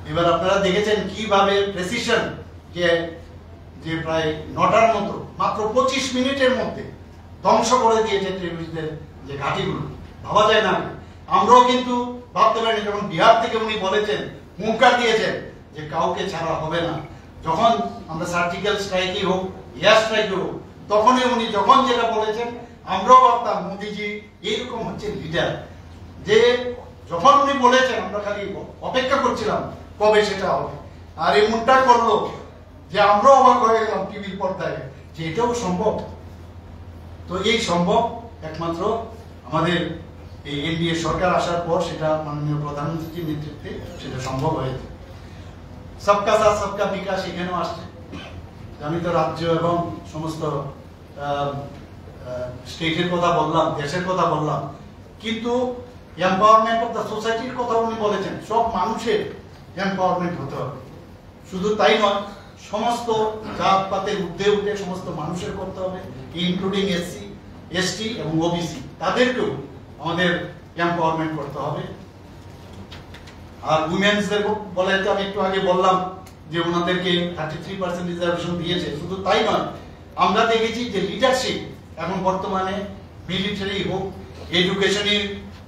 C: এবার আপনারা দেখেছেন কিভাবে প্রেসিশন, যে প্রায় 9টার মতো মাত্র 25 মিনিটের মধ্যে ধ্বংস করে দিয়েছে টেররিস্টদের যে ঘাঁটিগুলো, ভাবা যায় না। আমরাও কিন্তু ভাবতে পারিনি, যখন বিহার থেকে উনি বলেছেন, হুঙ্কার দিয়েছেন যে কাউকে ছাড়া হবে না। যখন আমরা সার্জিক্যাল স্ট্রাইকই হোক, এয়ার স্ট্রাইকই হোক, তখনই উনি যখন যেটা বলেছেন, আমরাও ভাবতাম মোদিজি এইরকম হচ্ছে লিডার, যে যখন উনি বলেছেন আমরা খালি অপেক্ষা করছিলাম কবে সেটা হবে। আর এমনটা করলো যে আমরাও অবাক হয়ে গেলাম টিভির পর্দায় যে এটাও সম্ভব। তো এই সম্ভব একমাত্র আমাদের এই এনডিএ সরকার আসার পর, সেটা মাননীয় প্রধানমন্ত্রীর নেতৃত্বে সেটা সম্ভব হয়েছে। সবকা সাথ সবকা বিকাশ এখানেও আসছে। আমি তো রাজ্য এবং সমস্ত স্টেটের কথা বললাম, দেশের কথা বললাম, কিন্তু এম্পাওয়ারমেন্ট অফ দ্য সোসাইটির কথা উনি বলেছেন, সব মানুষের এম্পাওয়ারমেন্ট হতে হবে। শুধু তাই নয়, সমস্ত জাতপাতের ঊর্ধ্বে উঠে সমস্ত মানুষের করতে হবে, ইনক্লুডিং এসসি, এসটি এবং ওবিসি, তাদেরকেও আমাদের এম্পাওয়ারমেন্ট করতে হবে। আর উইমেন্সদের বলে তো আমি একটু আগে বললাম যে ওনাদেরকে 33% রিজার্ভেশন দিয়েছে। শুধু তাই নয়, আমরা দেখেছি যে লিডারশিপ এখন বর্তমানে মিলিটারি হোক, এডুকেশনে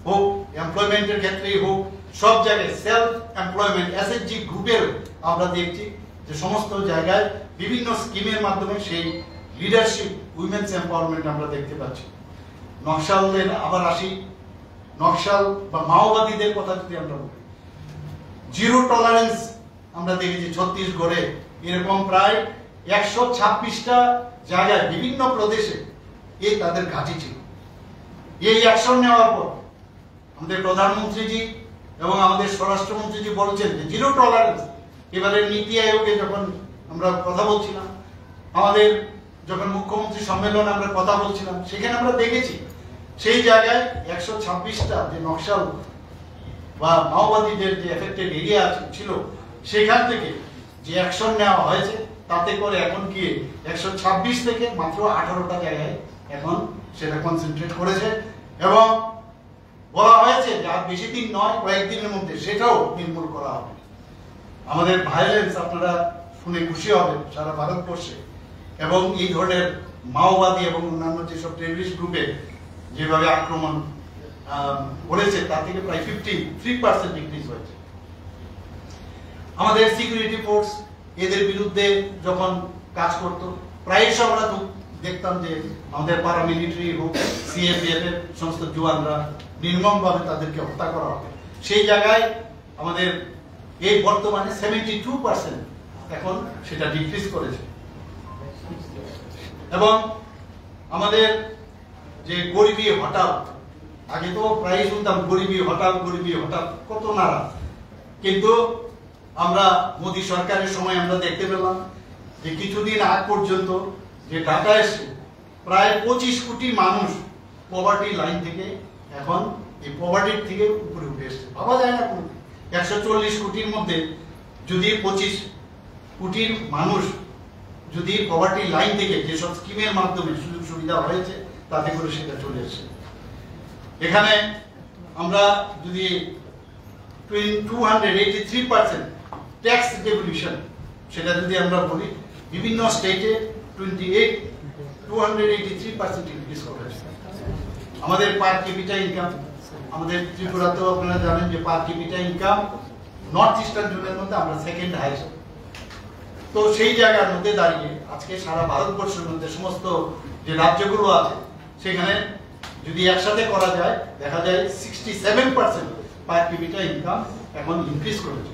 C: হোক, এমপ্লয়মেন্টের ক্ষেত্রেই হোক, সব জায়গায় সেলফ এমপ্লয়মেন্ট এসএইচজি গ্রুপের আমরা দেখছি যে সমস্ত জায়গায় বিভিন্ন স্কিমের মাধ্যমে সেই লিডারশিপ, উইমেন্স এম্পাওয়ারমেন্ট আমরা দেখতে পাচ্ছি। নকশালদের আবার আসি, নকশাল বা মাওবাদীদের কথা যদি আমরা বলি, জিরো টলারেন্স আমরা দেখেছি ছত্তিশগড়ে এরকম প্রায় 126টা জায়গায় বিভিন্ন প্রদেশে এই তাদের ঘাঁটি ছিল। এই অ্যাকশন নেওয়ার পর আমাদের প্রধানমন্ত্রীজি এবং আমাদের স্বরাষ্ট্রমন্ত্রীজি বলছেন যে জিরো টলারেন্স। এবারে নীতি আয়োগে যখন আমরা কথা বলছিলাম, আমাদের যখন মুখ্যমন্ত্রী সম্মেলনে আমরা কথা বলছিলাম, সেখানে আমরা দেখেছি সেই জায়গায় 126টা যে নকশাল বা মাওবাদীদের যে এফেক্টেড এরিয়া ছিল, সেখান থেকে যে অ্যাকশন নেওয়া হয়েছে তাতে করে এখন গিয়ে 126 থেকে মাত্র 18টা জায়গায় এখন সেটা কনসেন্ট্রেট করেছে এবং বলা হয়েছে যে আর বেশি দিন নয়, কয়েকদিনের মধ্যে সেটাও নির্মূল করা হবে। আমাদের ভায়োলেন্স আপনারা শুনে খুশি হবেন সারা ভারতবর্ষে, এবং এই ধরনের মাওবাদী এবং অন্যান্য যেসব টেররিস্ট গ্রুপে যেভাবে আক্রমণ করেছে তার থেকে প্রায় 53% ডিক্রিজ হয়েছে। আমাদের সিকিউরিটি ফোর্স এদের বিরুদ্ধে যখন কাজ করত, প্রায়শ আমরা দেখতাম যে আমাদের প্যারামিলিটারি হোক, সিএপিএফ এর সমস্ত জওয়ানরা নির্মমভাবে তাদেরকে হত্যা করা হবে। সেই জায়গায় আমাদের এই বর্তমানে 72% এখন সেটা ডিক্রিজ করেছে। এবং আমাদের যে গরিবী হঠাৎ, আগে তো প্রায় শুনতাম গরিবী হঠাৎ কত নারা, কিন্তু আমরা মোদী সরকারের সময় আমরা দেখতে পেলাম যে কিছুদিন আগ পর্যন্ত যে ডাটা এসছে, প্রায় 25 কোটি মানুষ পভার্টি লাইন থেকে এখন এই পভার্টির থেকে উপরে উঠে এসছে। ভাবা যায় না কোনো 140 কোটির মধ্যে যদি 25 কোটির মানুষ যদি পভার্টি লাইন থেকে যেসব স্কিমের মাধ্যমে সুযোগ সুবিধা হয়েছে তাতে করে সেটা চলে এসেছে। এখানে আমরা যদি 283% ট্যাক্স ডেভলিউশন সেটা যদি আমরা বলি, বিভিন্ন স্টেটে 283% ইনক্রিজ করেছে। আমাদের পার ক্যাপিটা ইনকাম, আমাদের ত্রিপুরাতেও আপনারা জানেন যে পার ক্যাপিটা ইনকাম নর্থ ইস্টার্ন জোনের মধ্যে আমরা সেকেন্ড হাইয়েস্ট। তো সেই জায়গার মধ্যে দাঁড়িয়ে আজকে সারা ভারতবর্ষের মধ্যে সমস্ত যে রাজ্যগুলো আছে সেখানে যদি একসাথে করা যায় দেখা যায় 67% পার ক্যাপিটা ইনকাম এখন ইনক্রিজ করেছে।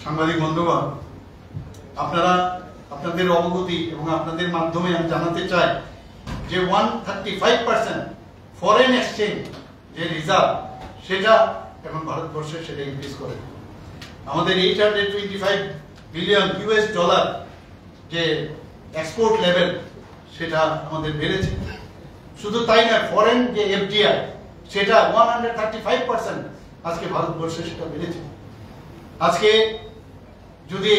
C: সাংবাদিক বন্ধুগণ, আপনারা আপনাদের অবগতি এবং আপনাদের মাধ্যমে আমি জানাতে চাই যে 135% ফরেন এক্সচেঞ্জ যে রিজার্ভ সেটা এখন ভারতবর্ষে সেটা ইনক্রিজ করে। আমাদের 825 বিলিয়ন ইউএস ডলার যে এক্সপোর্ট লেভেল সেটা আমাদের বেড়েছে। শুধু তাই না, ফরেন যে এফডিআই সেটা 135% আজকে ভারতবর্ষে সেটা বেড়েছে। আজকে যদি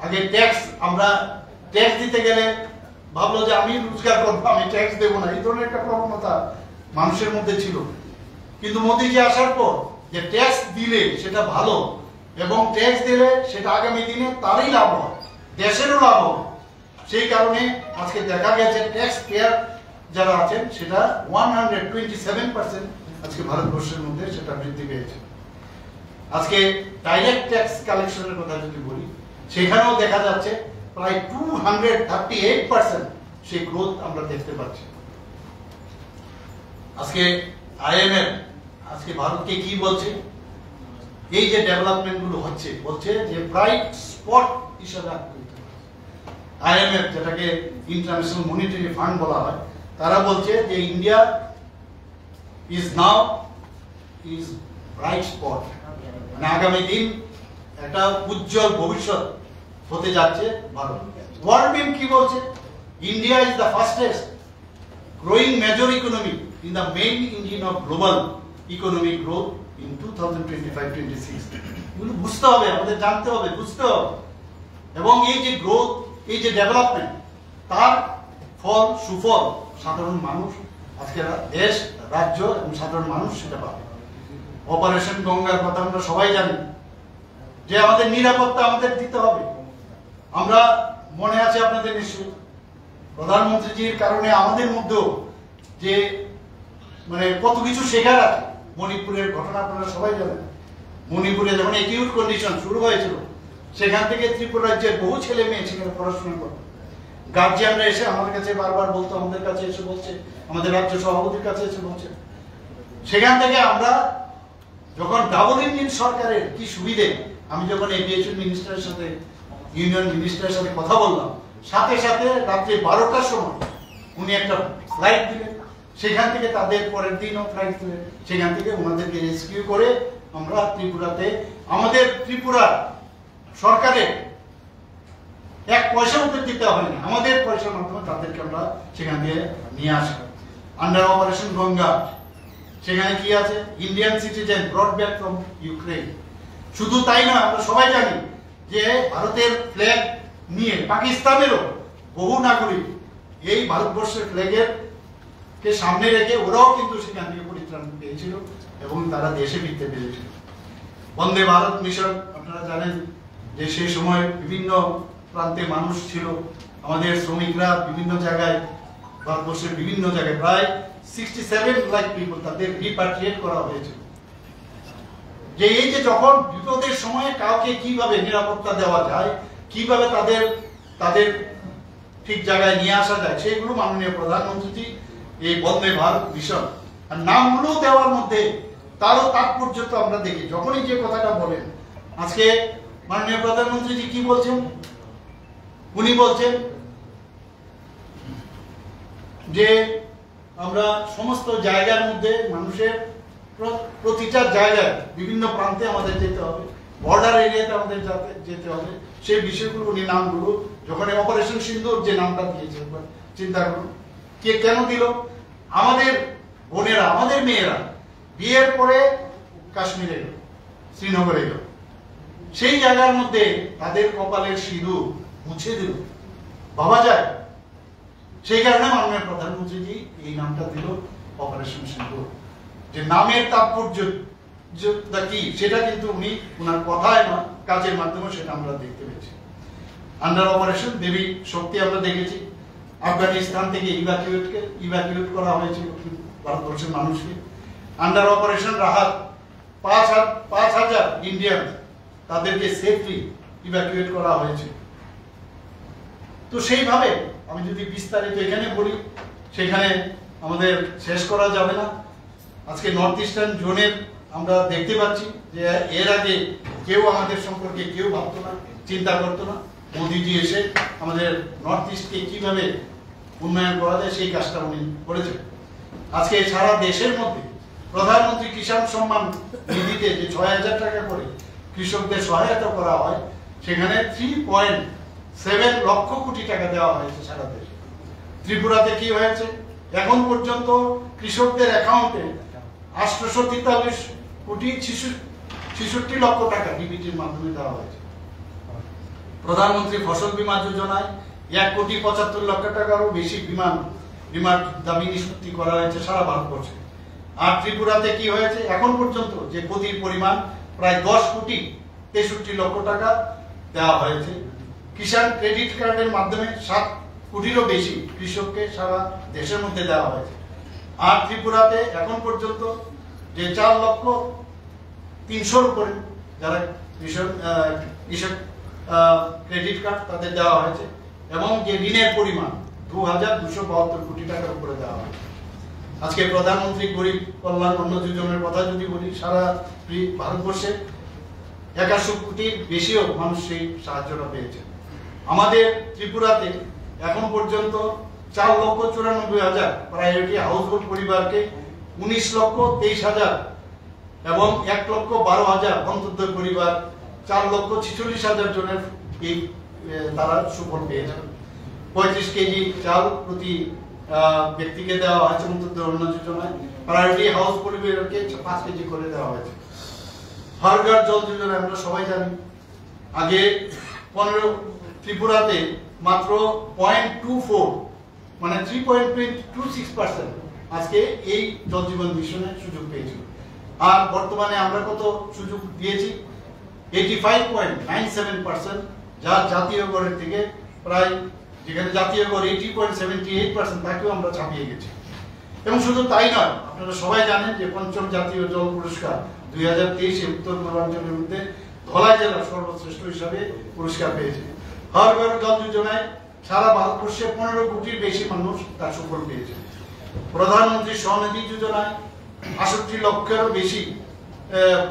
C: আগে ট্যাক্স, আমরা ট্যাক্স দিতে গেলে ভাবলো যে আমি রোজগার করবো, আমি ট্যাক্স দেবো না, এই ধরনের একটা প্রবণতা মানুষের মধ্যে ছিল। কিন্তু মোদীজি আসার পর যে ট্যাক্স দিলে সেটা ভালো এবং ট্যাক্স দিলে সেটা আগামী দিনে তারই লাভ হয়, দেশেরও লাভ হয়। সেই কারণে আজকে দেখা গেছে ট্যাক্স পেয়ার যারা আছেন সেটা 127% আজকে ভারতবর্ষের মধ্যে সেটা বৃদ্ধি পেয়েছে। আজকে ডাইরেক্ট ট্যাক্স কালেকশনের কথা যদি বলি, সেখানেও দেখা যাচ্ছে প্রায় 238% সেই গ্রোথ আমরা দেখতে পাচ্ছি। আজকে আইএমএফ আজকে ভারতকে কি বলছে, এই যে ডেভেলপমেন্ট গুলো হচ্ছে, বলছে যে ব্রাইট স্পট হিসেবে আইএমএফ, যেটাকে ইন্টারন্যাশনাল মনিটারি ফান্ড বলা হয়, তারা বলছে যে India is now is bright spot, মানে আগামী দিন একটা উজ্জ্বল ভবিষ্যৎ হতে যাচ্ছে ভারত। ওয়ার্ল্ড ব্যাংক কি বলছে, India is the fastest growing major economy in the main engine of global economic growth in 2025-26. এগুলো বুঝতে হবে, আমাদের জানতে হবে, বুঝতে হবে, এবং এই যে গ্রোথ, এই যে ডেভেলপমেন্ট, তার ফল সুফল সাধারণ মানুষ, আজকে দেশ, রাজ্য এবং সাধারণ মানুষ সেটা পাবে। অপারেশন গঙ্গার কথা আমরা সবাই জানি, যে আমাদের নিরাপত্তা আমাদের দিতে হবে। আমরা মনে আছে আপনাদের নিশ্চয়, প্রধানমন্ত্রীজির কারণে আমাদের মধ্যেও যে মানে কত কিছু শেখার আছে। মণিপুরের ঘটনা আপনারা সবাই জানেন। মণিপুরে যখন একিউট কন্ডিশন শুরু হয়েছিল, সেখান থেকে ত্রিপুরা রাজ্যের বহু ছেলে মেয়ে সেখানে পড়াশোনা করতো। গার্জিয়ানরা এসে আমাদের কাছে বারবার বলতো, আমাদের কাছে এসে বলছে, আমাদের রাজ্য সভাপতির কাছে এসে বলছে। সেখান থেকে আমরা যখন ডাবল ইঞ্জিন সরকারের কি সুবিধে, আমি যখন এভিয়েশন মিনিস্টারের সাথে, ইউনিয়ন মিনিস্টারের সাথে কথা বললাম, সাথে সাথে রাত্রে 12টার সময় উনি একটা ফ্লাইট দিলেন। সেখান থেকে তাদের পরের দিনও ফ্লাইট দিলেন। সেখান থেকে ওনাদেরকে রেস্কিউ করে আমরা ত্রিপুরাতে, আমাদের ত্রিপুরা সরকারের 1 পয়সা ওদের দিতে হয়নি, আমাদের পয়সার মাধ্যমে তাদেরকে আমরা সেখান থেকে নিয়ে আসি। আন্ডার অপারেশন গঙ্গা, সেখানে কি আছে? Indian citizen ব্রট back from Ukraine. শুধু তাই না, আমরা সবাই জানি যে ভারতের ফ্ল্যাগ নিয়ে পাকিস্তানেরও বহু নাগরিক এই ভারতবর্ষের ফ্ল্যাগের কে সামনে রেখে ওরাও কিন্তু সেখান থেকে পরিত্রাণ পেয়েছিল এবং তারা দেশে ফিরতে পেরেছিল। বন্দে ভারত মিশন আপনারা জানেন যে সেই সময় বিভিন্ন প্রান্তে মানুষ ছিল, আমাদের শ্রমিকরা বিভিন্ন জায়গায়, ভারতবর্ষের বিভিন্ন জায়গায় প্রায় 67 লাখ পিপল তাদের রিপাট্রিয়েট করা হয়েছিল। যে এই যে যখন বিপদের সময় কাউকে কিভাবে নিরাপত্তা দেওয়া যায়, কিভাবে তাদের ঠিক জায়গায় নিয়ে আসা যায়, সেগুলো মাননীয় প্রধানমন্ত্রী এই বন্দে ভারত মিশন আর নামগুলো দেওয়ার মধ্যে তারও তাৎপর্য তো আমরা দেখি। যখনই যে কথাটা বলেন, আজকে মাননীয় প্রধানমন্ত্রী কি বলছেন? উনি বলছেন যে আমরা সমস্ত জায়গার মধ্যে মানুষের প্রতিটা জায়গায় বিভিন্ন প্রান্তে আমাদের যেতে হবে, বর্ডার এরিয়াতে আমাদের যেতে হবে। সেই বিষয়গুলো উনি নামগুলো যখন অপারেশন সিন্দুর যে নামটা দিয়েছে, চিন্তা করুন কে কেন দিল? আমাদের বোনেরা, আমাদের মেয়েরা বিয়ের পরে কাশ্মীরে গেল, শ্রীনগরে গেল, সেই জায়গার মধ্যে তাদের কপালের সিঁদুর মুছে দিল, ভাবা যায়? সেই কারণে মাননীয় প্রধানমন্ত্রীজি এই নামটা দিল অপারেশন সিন্দুর। যে নামের তাৎপর্য কি সেটা কিন্তু উনি ওনার কথায় না, কাজের মাধ্যমে সেটা আমরা দেখতে পেয়েছি। আন্ডার অপারেশন দেবী শক্তি আমরা দেখেছি, আফগানিস্তান থেকে ইভাকুয়েট করা হয়েছিল ভারতবর্ষের মানুষকে। আন্ডার অপারেশন রাহাত 5,000 ইন্ডিয়ান তাদেরকে সেফলি ইভাকুয়েট করা হয়েছে। তো সেইভাবে আমি যদি বিস্তারিত এখানে বলি, সেখানে আমাদের শেষ করা যাবে না। আজকে নর্থ ইস্টার্ন জোনের আমরা দেখতে পাচ্ছি যে এর আগে কেউ আমাদের সম্পর্কে কেউ ভাবতো না, চিন্তা করতো না। মোদিজি এসে আমাদের নর্থ ইস্টকে কিভাবে উন্নয়ন করা যায় সেই কাজটা উনি করেছেন। আজকে সারা দেশের মধ্যে প্রধানমন্ত্রী কিষাণ সম্মান নিধিতে যে 6,000 টাকা করে কৃষকদের সহায়তা করা হয়, সেখানে 3.7 লক্ষ কোটি টাকা দেওয়া হয়েছে সারা দেশে। ত্রিপুরাতে কি হয়েছে? এখন পর্যন্ত কৃষকদের অ্যাকাউন্টে 843 কোটি 66 লক্ষ টাকা ডিবিটির মাধ্যমে দেওয়া হয়েছে। প্রধানমন্ত্রী ফসল বীমা যোজনায় 1,75 লক্ষ টাকারও বেশি বীমার দাবি নিষ্পত্তি করা হয়েছে সারা ভারতবর্ষে। আর ত্রিপুরাতে কি হয়েছে? এখন পর্যন্ত যে ক্ষতির পরিমাণ প্রায় 10,63 লক্ষ টাকা দেওয়া হয়েছে। কিষাণ ক্রেডিট কার্ডের মাধ্যমে 7 কোটিরও বেশি কৃষককে সারা দেশের মধ্যে দেওয়া হয়েছে। আর ত্রিপুরাতে এখন পর্যন্ত যে 4,03,000 উপরে যারা কৃষক ক্রেডিট কার্ড তাদের দেওয়া হয়েছে, এবং যে ঋণের পরিমাণ 2,272 কোটি টাকার উপরে দেওয়া হয়েছে। আজকে প্রধানমন্ত্রী গরিব কল্যাণ অন্ন যোজনার কথা যদি বলি, সারা ভারতবর্ষে 81 কোটির বেশিও মানুষ সেই সাহায্যটা পেয়েছে। আমাদের ত্রিপুরাতে এখন পর্যন্ত 4,94,000 প্রায়োরিটি হাউসহোল্ড পরিবারকে 19,23,000 এবং 1,12,000 অন্তর্দয় পরিবার 4,46,000 জনের এই তারা সুফল পেয়েছেন। 35 কেজি চাল প্রতি ব্যক্তিকে দেওয়া হয়েছে মুক্তিযোদ্ধা উন্নয়ন যোজনায়। প্রায়োরিটি হাউস পরিবারকে 5 কেজি করে দেওয়া হয়েছে। হর ঘর জল যোজনা আমরা সবাই জানি, আগে 15 ত্রিপুরাতে মাত্র 0.24 মানে 3.26% আজকে এই জল জীবন মিশনের সুযোগ পেয়েছিল। আর বর্তমানে আমরা কত সুযোগ দিয়েছি? 85.97%, যা জাতীয় গড়ের থেকে প্রায়, যেখানে জাতীয় গড় 80.78%, তাকেও আমরা ছাপিয়ে গেছি। এবং শুধু তাই নয়, আপনারা সবাই জানেন যে 5ম জাতীয় জল পুরস্কার 2023-এ উত্তর পূর্বাঞ্চলের মধ্যে ধলাই জেলা সর্বশ্রেষ্ঠ হিসাবে পুরস্কার পেয়েছে। হর ঘর জল যোজনায় সারা ভারতবর্ষে 15 কোটির বেশি মানুষ তার সুফল পেয়েছে। প্রধানমন্ত্রী স্বনিধি যোজনায় 68 লক্ষেরও বেশি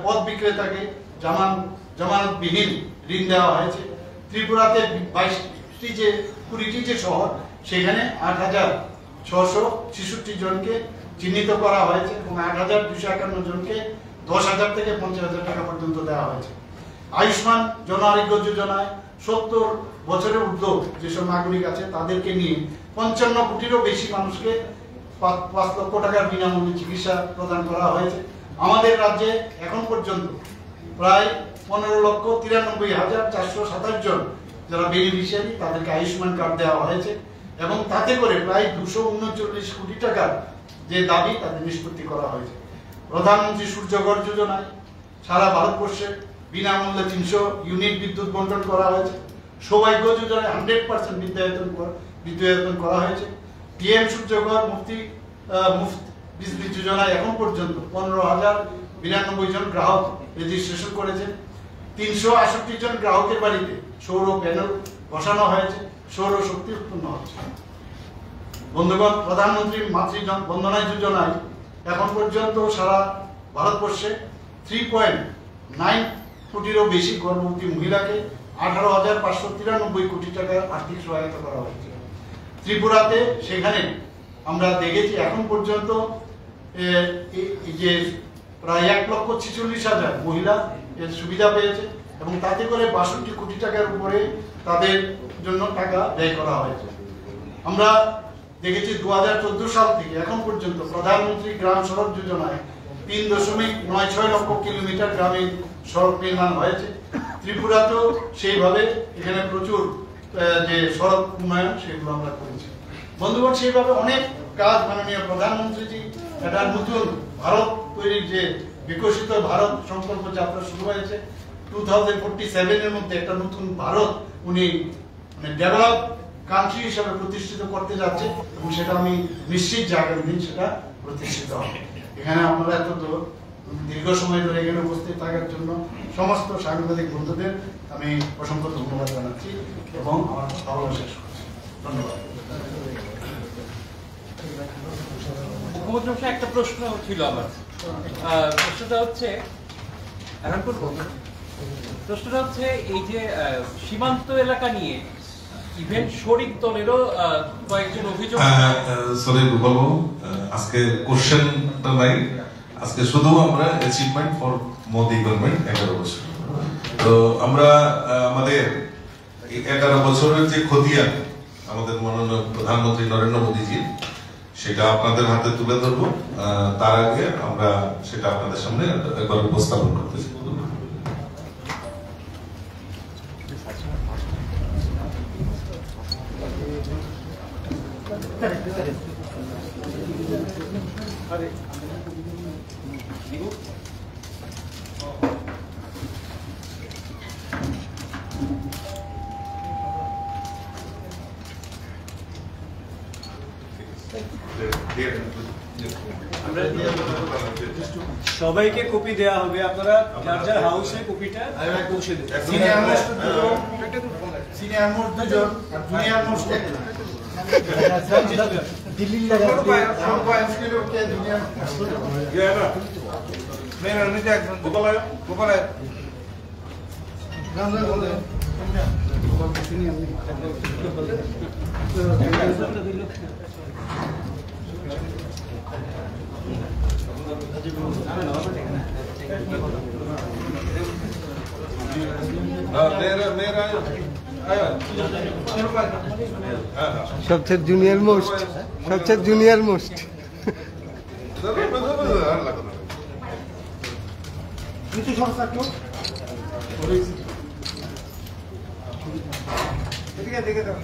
C: পথ বিক্রেতাকে জামানতবিহীন ঋণ দেওয়া হয়েছে। ত্রিপুরাতে 20টি যে শহর, সেখানে 8,666 জনকে চিহ্নিত করা হয়েছে এবং 8,251 জনকে 10,000 থেকে 50,000 টাকা পর্যন্ত দেওয়া হয়েছে। আয়ুষ্মান জন আরোগ্য যোজনায় 70 বছরের ঊর্ধ্ব যেসব নাগরিক আছে তাদেরকে নিয়ে 55 কোটিরও বেশি মানুষকে 5 লক্ষ টাকার বিনামূল্যে চিকিৎসা প্রদান করা হয়েছে। আমাদের রাজ্যে এখন পর্যন্ত প্রায় 15,93,427 জন যারা বেনিফিশিয়ারি, তাদেরকে আয়ুষ্মান কার্ড দেওয়া হয়েছে এবং তাতে করে প্রায় 239 কোটি টাকার যে দাবি তাদের নিষ্পত্তি করা হয়েছে। প্রধানমন্ত্রী সূর্যঘর যোজনায় সারা ভারতবর্ষে বিনামূল্যে 300 ইউনিট বিদ্যুৎ বন্টন করা হয়েছে। সৌভাগ্য যোজনায় 100% বিদ্যুতায়ন করা হয়েছে। পিএম সূর্যঘর মুফতি বিজলি যোজনায় এখন পর্যন্ত 15,092 জন গ্রাহক রেজিস্ট্রেশন করেছেন। 368 জন গ্রাহকের বাড়িতে সৌর প্যানেল বসানো হয়েছে, সৌর শক্তি উৎপন্ন হচ্ছে। বন্ধুগণ, প্রধানমন্ত্রী মাতৃ বন্দনা যোজনায় এখন পর্যন্ত সারা ভারতবর্ষে 3.9 কোটিরও বেশি গর্ভবতী মহিলাকে 18,593 কোটি টাকার আর্থিক সহায়তা করা হয়েছে। ত্রিপুরাতে সেখানে আমরা দেখেছি এখন পর্যন্ত যে প্রায় 1,46,000 মহিলা এর সুবিধা পেয়েছে এবং তাতে করে 62 কোটি টাকার উপরে তাদের জন্য টাকা ব্যয় করা হয়েছে। আমরা দেখেছি 2014 সাল থেকে এখন পর্যন্ত প্রধানমন্ত্রী গ্রাম সড়ক যোজনায় 3.96 লক্ষ কিলোমিটার গ্রামীণ সড়ক নির্মাণ হয়েছে। ত্রিপুরাতেও সেইভাবে এখানে প্রচুর যে সড়ক উন্নয়ন সেগুলো আমরা করেছি। বন্ধুগণ, সেইভাবে অনেক কাজ মাননীয় প্রধানমন্ত্রীজি একটা নতুন ভারত তৈরির যে বিকশিত ভারত সংকল্প যাত্রা শুরু হয়েছে 2047 এর মধ্যে একটা নতুন ভারত উনি ডেভেলপ কান্ট্রি হিসাবে প্রতিষ্ঠিত করতে যাচ্ছে এবং সেটা আমি নিশ্চিত যে আগামী দিন সেটা প্রতিষ্ঠিত হবে। এখানে আপনারা এত দীর্ঘ সময় ধরে এখানে উপস্থিত থাকার জন্য সমস্ত সাংবাদিক বন্ধুদের আমি অসংখ্য ধন্যবাদ জানাচ্ছি এবং আমার ভালো শেষ করছি। ধন্যবাদ।
D: মুখ্যমন্ত্রী, একটা প্রশ্ন ছিল আমার। প্রশ্নটা হচ্ছে এই যে সীমান্ত এলাকা নিয়ে ইভেন্ট শরিক দলেরও কয়েকজন অভিযোগ।
E: সরি বলবো, আজকে কোশ্চেনটা নাই, আজকে শুধু আমরা অ্যাচিভমেন্ট ফর মোদি গভর্নমেন্ট 11 বছর। তো আমরা আমাদের 11 বছরের যে খতিয়ান আমাদের মাননীয় প্রধানমন্ত্রী নরেন্দ্র মোদীজি, সেটা আপনাদের হাতে তুলে ধরবো। তার আগে আমরা সেটা আপনাদের সামনে একবার উপস্থাপন করতেছি।
F: সবাইকে কপি দেয়া হবে, আপনারা যার যার হাউসে কপিটা পৌঁছে দেবেন।
C: সিনিয়র মোস্ট দুজন আর জুনিয়র মোস্ট একজন। দিল্লির লাগা কে জুনিয়র
A: মেরা নিতে একজন গোপালয়
C: গান বলে সিনিয়র
A: मेरा
G: সবচেয়ে জুনিয়র মোস্ট, সবচেয়ে জুনিয়র মোস্ট।
F: এদিকে দেখে দাও।